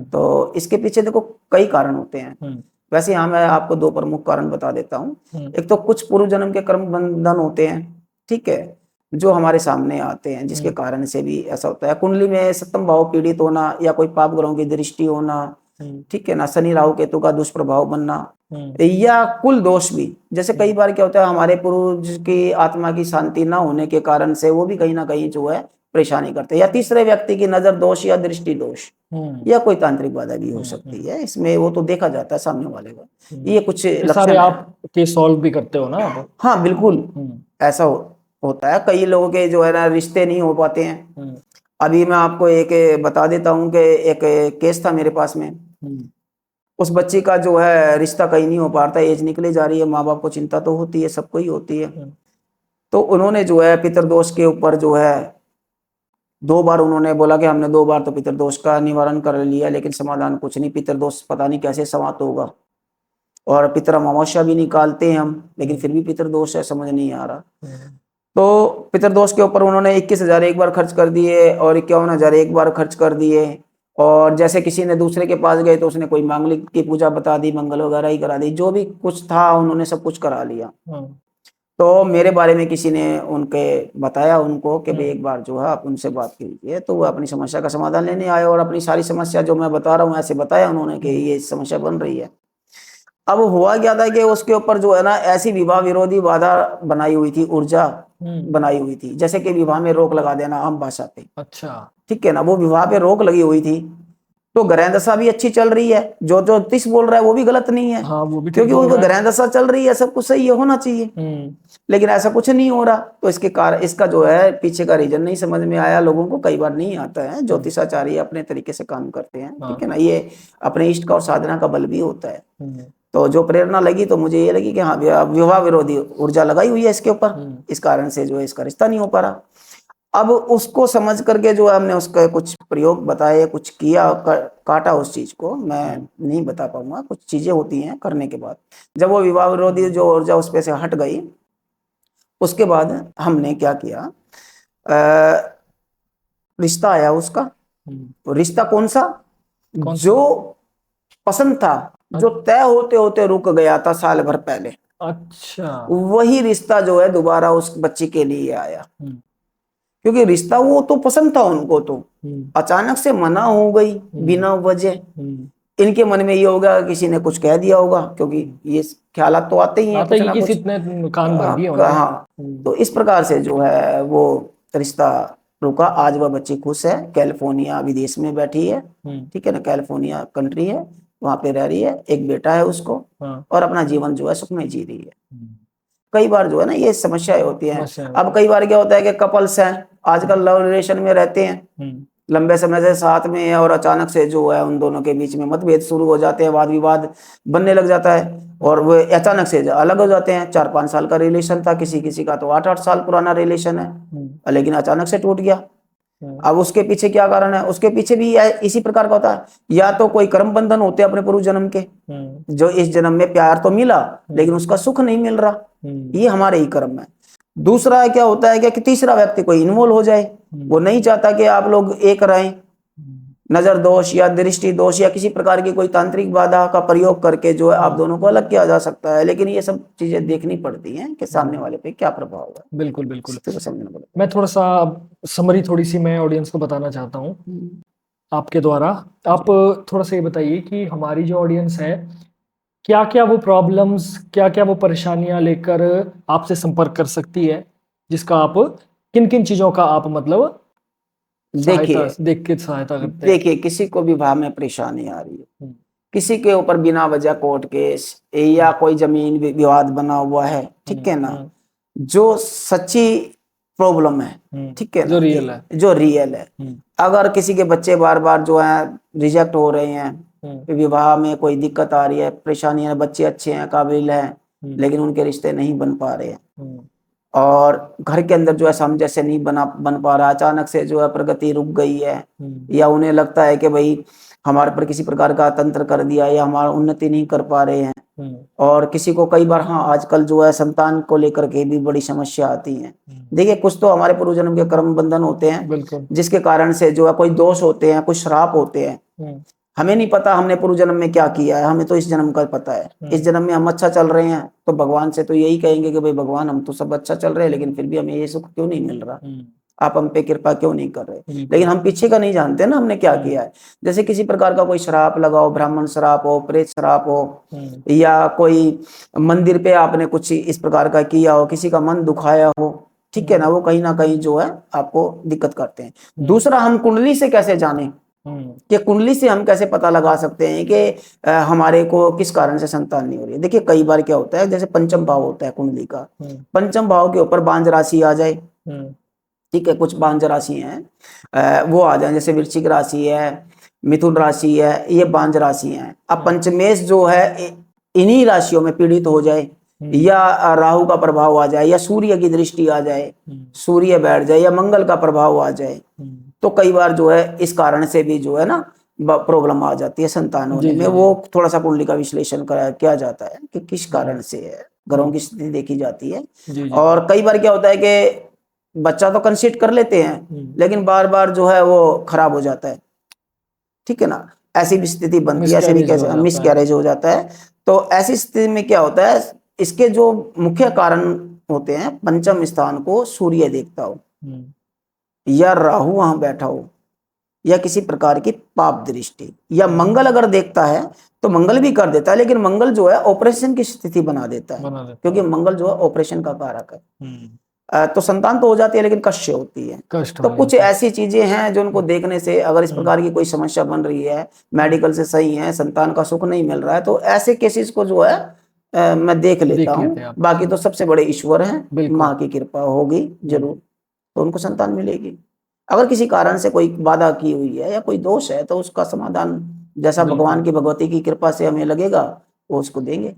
तो इसके पीछे देखो कई कारण होते हैं। वैसे यहाँ मैं आपको दो प्रमुख कारण बता देता हूँ। एक तो कुछ पूर्व जन्म के कर्म बंधन होते हैं, ठीक है, जो हमारे सामने आते हैं, जिसके कारण से भी ऐसा होता है। कुंडली में सप्तम भाव पीड़ित होना या कोई पाप ग्रहों की दृष्टि होना, ठीक है ना, शनि राहु केतु का दुष्प्रभाव बनना, या कुल दोष भी। जैसे कई बार क्या होता है हमारे पूर्वज की आत्मा की शांति ना होने के कारण से वो भी कहीं ना कहीं जो है परेशानी करते हैं, या तीसरे व्यक्ति की नजर दोष या दृष्टि दोष या कोई तांत्रिक बाधा भी हो सकती है। इसमें वो तो देखा जाता है सामने वाले का। ये कुछ लक्षण आप के सॉल्व भी करते हो ना आप? हाँ बिल्कुल, ऐसा होता है। कई लोगों के जो है ना रिश्ते नहीं हो पाते हैं। अभी मैं आपको एक बता देता हूँ कि एक केस था मेरे पास में। उस बच्ची का जो है रिश्ता कहीं नहीं हो पाता, एज निकले जा रही है, माँ बाप को चिंता तो होती है, सबको ही होती है। तो उन्होंने जो है पितृदोष के ऊपर जो है 2 बार उन्होंने बोला कि हमने 2 बार तो पितृदोष का निवारण कर लिया, लेकिन समाधान कुछ नहीं, पितृदोष पता नहीं कैसे समाप्त होगा। और पितृ अमावस्या भी निकालते हैं हम, लेकिन फिर भी पितृदोष है, समझ नहीं आ रहा। तो पितृदोष के ऊपर उन्होंने 21,000 एक बार खर्च कर दिए और 51,000 एक बार खर्च कर दिए। और जैसे किसी ने दूसरे के पास गए तो उसने कोई मांगलिक की पूजा बता दी, मंगल वगैरह ही करा दी, जो भी कुछ था उन्होंने सब कुछ करा लिया। तो मेरे बारे में किसी ने उनके बताया उनको कि भाई एक बार जो है आप उनसे बात कीजिए। तो वो अपनी समस्या का समाधान लेने आए और अपनी सारी समस्या जो मैं बता रहा हूँ ऐसे बताया उन्होंने कि ये समस्या बन रही है। अब हुआ क्या था कि उसके ऊपर जो है ना ऐसी विवाह विरोधी बाधा बनाई हुई थी, ऊर्जा बनाई हुई थी, जैसे कि विवाह में रोक लगा देना आम भाषा पे। अच्छा, ठीक है ना, वो विवाह पे रोक लगी हुई थी। तो ग्रह दशा भी अच्छी चल रही है, जो ज्योतिष बोल रहा है वो भी गलत नहीं है। हाँ, वो भी क्योंकि वो ग्रह दशा चल रही है, सब कुछ सही होना चाहिए, लेकिन ऐसा कुछ नहीं हो रहा। तो इसके कारण इसका जो है पीछे का रीजन नहीं समझ में आया लोगों को, कई बार नहीं आता है। ज्योतिषाचार्य अपने तरीके से काम करते हैं, ठीक है ना, ये अपने इष्ट का और साधना का बल भी होता है। तो जो प्रेरणा लगी तो मुझे ये लगी कि हाँ विवाह विरोधी ऊर्जा लगाई हुई है इसके ऊपर, इस कारण से जो है इसका रिश्ता नहीं हो पा रहा। अब उसको समझ करके जो है हमने उसका कुछ प्रयोग बताए, कुछ किया, काटा उस चीज को, मैं नहीं बता पाऊंगा। कुछ चीजें होती हैं करने के बाद, जब वो विवाह विरोधी जो ऊर्जा उस पे से हट गई, उसके बाद हमने क्या किया, रिश्ता आया उसका। रिश्ता कौन सा? जो पसंद था, जो तय होते होते रुक गया था साल भर पहले, अच्छा, वही रिश्ता जो है दोबारा उस बच्ची के लिए आया। क्योंकि रिश्ता वो तो पसंद था उनको, तो अचानक से मना हो गई बिना वजह। इनके मन में ये होगा किसी ने कुछ कह दिया होगा, क्योंकि ये ख्यालात तो आते ही हैं कुछ ना कुछ। कान भर दिए होंगे। हाँ, तो इस प्रकार से जो है वो रिश्ता रुका। आज वह बच्ची खुश है, कैलिफोर्निया विदेश में बैठी है, ठीक है ना, कैलिफोर्निया कंट्री है, वहां पे रह रही है, एक बेटा है उसको, और अपना जीवन जो है सुखमय जी रही है। कई बार जो है ना ये समस्याएं होती हैं। अब कई बार क्या होता है कि कपल्स हैं आजकल लव रिलेशन में रहते हैं, लंबे समय से साथ में है, और अचानक से जो है उन दोनों के बीच में मतभेद शुरू हो जाते हैं, वाद विवाद बनने लग जाता है, और वो अचानक से अलग हो जाते हैं। 4-5 साल का रिलेशन था, किसी किसी का तो 8-8 साल पुराना रिलेशन है, लेकिन अचानक से टूट गया। अब उसके पीछे क्या कारण है? उसके पीछे भी इसी प्रकार का होता है, या तो कोई कर्म बंधन होते हैं अपने पूर्व जन्म के, जो इस जन्म में प्यार तो मिला लेकिन उसका सुख नहीं मिल रहा, ये हमारे ही कर्म है। दूसरा क्या होता है कि तीसरा व्यक्ति कोई इन्वॉल्व हो जाए, वो नहीं चाहता कि आप लोग एक रहें, नजर दोष या दृष्टि दोष या किसी प्रकार की कोई तांत्रिक बाधा का प्रयोग करके जो है आप दोनों को अलग किया जा सकता है, लेकिन ये सब चीजें देखनी पड़ती हैं कि सामने वाले पे क्या प्रभाव है। बिल्कुल बिल्कुल। स्थिति को समझना पड़ेगा। मैं थोड़ा सा समरी थोड़ी सी मैं ऑडियंस को बताना चाहता हूँ आपके द्वारा। आप थोड़ा सा ये बताइए कि हमारी जो ऑडियंस है क्या क्या वो प्रॉब्लम्स, क्या क्या वो परेशानियां लेकर आपसे संपर्क कर सकती है, जिसका आप किन किन चीजों का आप मतलब देखिए देख के सहायता करते हैं। देखिए किसी को विवाह में परेशानी आ रही है, किसी के ऊपर बिना वजह कोर्ट केस या कोई जमीन विवाद बना हुआ है, ठीक है ना, जो सच्ची प्रॉब्लम है, ठीक है ना, जो रियल है, जो रियल है। अगर किसी के बच्चे बार बार जो है रिजेक्ट हो रहे हैं, विवाह में कोई दिक्कत आ रही है, परेशानी है, बच्चे अच्छे हैं, काबिल हैं, लेकिन उनके रिश्ते नहीं बन पा रहे हैं, और घर के अंदर जो है हम जैसे नहीं बन पा रहा, अचानक से जो है प्रगति रुक गई है, या उन्हें लगता है कि भाई हमारे पर किसी प्रकार का तंत्र कर दिया या हमारा उन्नति नहीं कर पा रहे हैं, और किसी को कई बार हाँ आजकल जो है संतान को लेकर के भी बड़ी समस्या आती है। देखिए कुछ तो हमारे पूर्व जन्म के कर्म बंधन होते हैं जिसके कारण से जो है कोई दोष होते हैं, कुछ श्राप होते हैं, हमें नहीं पता हमने पूर्व जन्म में क्या किया है, हमें तो इस जन्म का पता है। इस जन्म में हम अच्छा चल रहे हैं तो भगवान से तो यही कहेंगे कि भाई भगवान हम तो सब अच्छा चल रहे हैं, लेकिन फिर भी हमें ये सुख क्यों नहीं मिल रहा, आप हम पे कृपा क्यों नहीं कर रहे। लेकिन हम पीछे का नहीं जानते ना हमने क्या किया है। जैसे किसी प्रकार का कोई श्राप लगाओ, ब्राह्मण श्राप हो, प्रेत श्राप हो, या कोई मंदिर पे आपने कुछ इस प्रकार का किया हो, किसी का मन दुखाया हो, ठीक है ना, वो कहीं ना कहीं जो है आपको दिक्कत करते हैं। दूसरा, हम कुंडली से कैसे जाने कि कुंडली से हम कैसे पता लगा सकते हैं कि हमारे को किस कारण से संतान नहीं हो रही है। देखिए कई बार क्या होता है, जैसे पंचम भाव होता है कुंडली का, पंचम भाव के ऊपर बांझ राशि आ जाए, ठीक है, कुछ बांझ राशि हैं वो आ जाए, जैसे वृश्चिक राशि है, मिथुन राशि है, ये बांझ राशि हैं। अब पंचमेश जो है इन्हीं राशियों में पीड़ित हो जाए, या राहु का प्रभाव आ जाए, या सूर्य की दृष्टि आ जाए, सूर्य बैठ जाए, या मंगल का प्रभाव आ जाए, तो कई बार जो है इस कारण से भी जो है ना प्रॉब्लम आ जाती है संतान होने में। वो थोड़ा सा कुंडली का विश्लेषण किया जाता है कि किस कारण से है, ग्रहों की स्थिति देखी जाती है। और कई बार क्या होता है कि बच्चा तो कंसीड कर लेते हैं, लेकिन बार बार जो है वो खराब हो जाता है, ठीक है ना, ऐसी भी स्थिति बनती है, ऐसे भी कैसे मिसकैरेज हो जाता है। तो ऐसी स्थिति में क्या होता है, इसके जो मुख्य कारण होते हैं, पंचम स्थान को सूर्य देखता हो, या राहु वहां बैठा हो, या किसी प्रकार की पाप दृष्टि, या मंगल अगर देखता है तो मंगल भी कर देता है, लेकिन मंगल जो है ऑपरेशन की स्थिति बना देता है, क्योंकि मंगल जो है ऑपरेशन का कारक है। तो संतान तो हो जाती है लेकिन कष्ट होती है। तो कुछ ऐसी चीजें हैं जो उनको देखने से, अगर इस प्रकार की कोई समस्या बन रही है, मेडिकल से सही है, संतान का सुख नहीं मिल रहा है, तो ऐसे केसेस को जो है मैं देख लेता हूँ। बाकी तो सबसे बड़े ईश्वर हैं, माँ की कृपा होगी जरूर तो उनको संतान मिलेगी। अगर किसी कारण से कोई बाधा की हुई है या कोई दोष है तो उसका समाधान जैसा भगवान की भगवती की कृपा से हमें लगेगा वो उसको देंगे।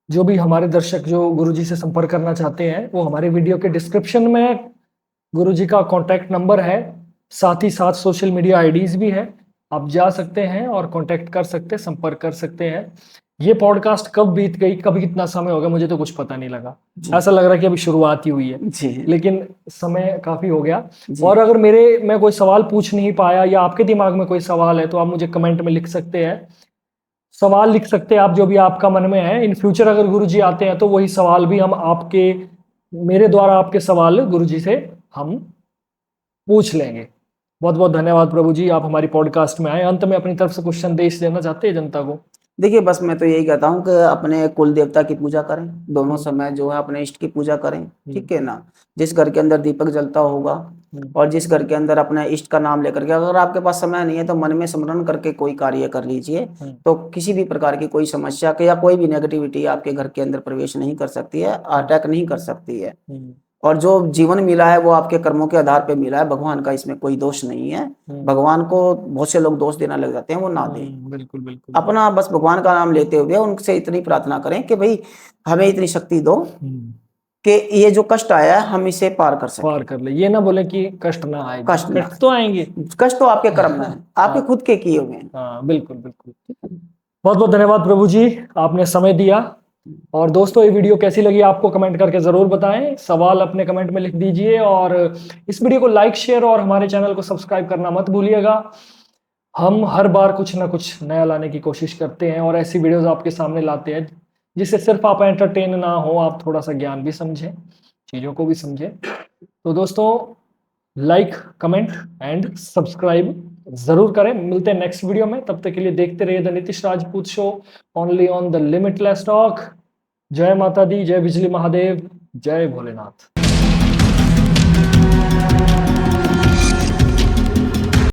जो भी हमारे दर्शक जो गुरुजी से संपर्क करना चाहते हैं, वो हमारे वीडियो के डिस्क्रिप्शन में गुरुजी का कॉन्टैक्ट नंबर है, साथ ही साथ सोशल मीडिया आईडीज भी है, आप जा सकते हैं और कॉन्टैक्ट कर सकते हैं, संपर्क कर सकते हैं। ये पॉडकास्ट कब बीत गई, कभी कितना समय हो गया, मुझे तो कुछ पता नहीं लगा। ऐसा लग रहा है कि अभी शुरुआत ही हुई है, लेकिन समय काफी हो गया। और अगर मैं कोई सवाल पूछ नहीं पाया या आपके दिमाग में कोई सवाल है तो आप मुझे कमेंट में लिख सकते हैं, सवाल लिख सकते हैं आप, जो भी आपका मन में है। इन फ्यूचर अगर गुरुजी आते हैं तो वही सवाल भी हम मेरे द्वारा आपके सवाल गुरुजी से हम पूछ लेंगे। बहुत बहुत धन्यवाद प्रभु जी, आप हमारी पॉडकास्ट में आए। अंत में अपनी तरफ से कुछ संदेश देना चाहते हैं जनता को? देखिए बस मैं तो यही कहता हूँ कि अपने कुल देवता की पूजा करें, दोनों समय जो है अपने इष्ट की पूजा करें, ठीक है ना। जिस घर के अंदर दीपक जलता होगा और जिस घर के अंदर अपने इष्ट का नाम लेकर के, अगर आपके पास समय नहीं है तो मन में स्मरण करके कोई कार्य कर लीजिए, तो किसी भी प्रकार की कोई समस्या के या कोई भी नेगेटिविटी आपके घर के अंदर प्रवेश नहीं कर सकती है, अटैक नहीं कर सकती है। और जो जीवन मिला है वो आपके कर्मों के आधार पे मिला है, भगवान का इसमें कोई दोष नहीं है। भगवान को बहुत से लोग दोष देना लग जाते हैं, वो ना दें। बिल्कुल बिल्कुल। अपना बस भगवान का नाम लेते हुए उनसे इतनी प्रार्थना करें कि भाई हमें इतनी शक्ति दो कि ये जो कष्ट आया है हम इसे पार कर सकें। पार कर ले, ये ना बोले कि कष्ट ना आए। कष्ट तो आएंगे, कष्ट तो आपके कर्म में है, आपके खुद के किए हुए हैं। हाँ बिल्कुल बिल्कुल। बहुत बहुत धन्यवाद प्रभु जी, आपने समय दिया। और दोस्तों ये वीडियो कैसी लगी आपको कमेंट करके जरूर बताएं, सवाल अपने कमेंट में लिख दीजिए और इस वीडियो को लाइक शेयर और हमारे चैनल को सब्सक्राइब करना मत भूलिएगा। हम हर बार कुछ ना कुछ नया लाने की कोशिश करते हैं और ऐसी वीडियोस आपके सामने लाते हैं जिससे सिर्फ आप एंटरटेन ना हो, आप थोड़ा सा ज्ञान भी समझें, चीज़ों को भी समझें। तो दोस्तों लाइक कमेंट एंड सब्सक्राइब जरूर करें। मिलते हैं नेक्स्ट वीडियो में, तब तक के लिए देखते रहिए the Nitish Rajput show only on the limitless talk. जय माता दी, जय बिजली महादेव, जय भोलेनाथ।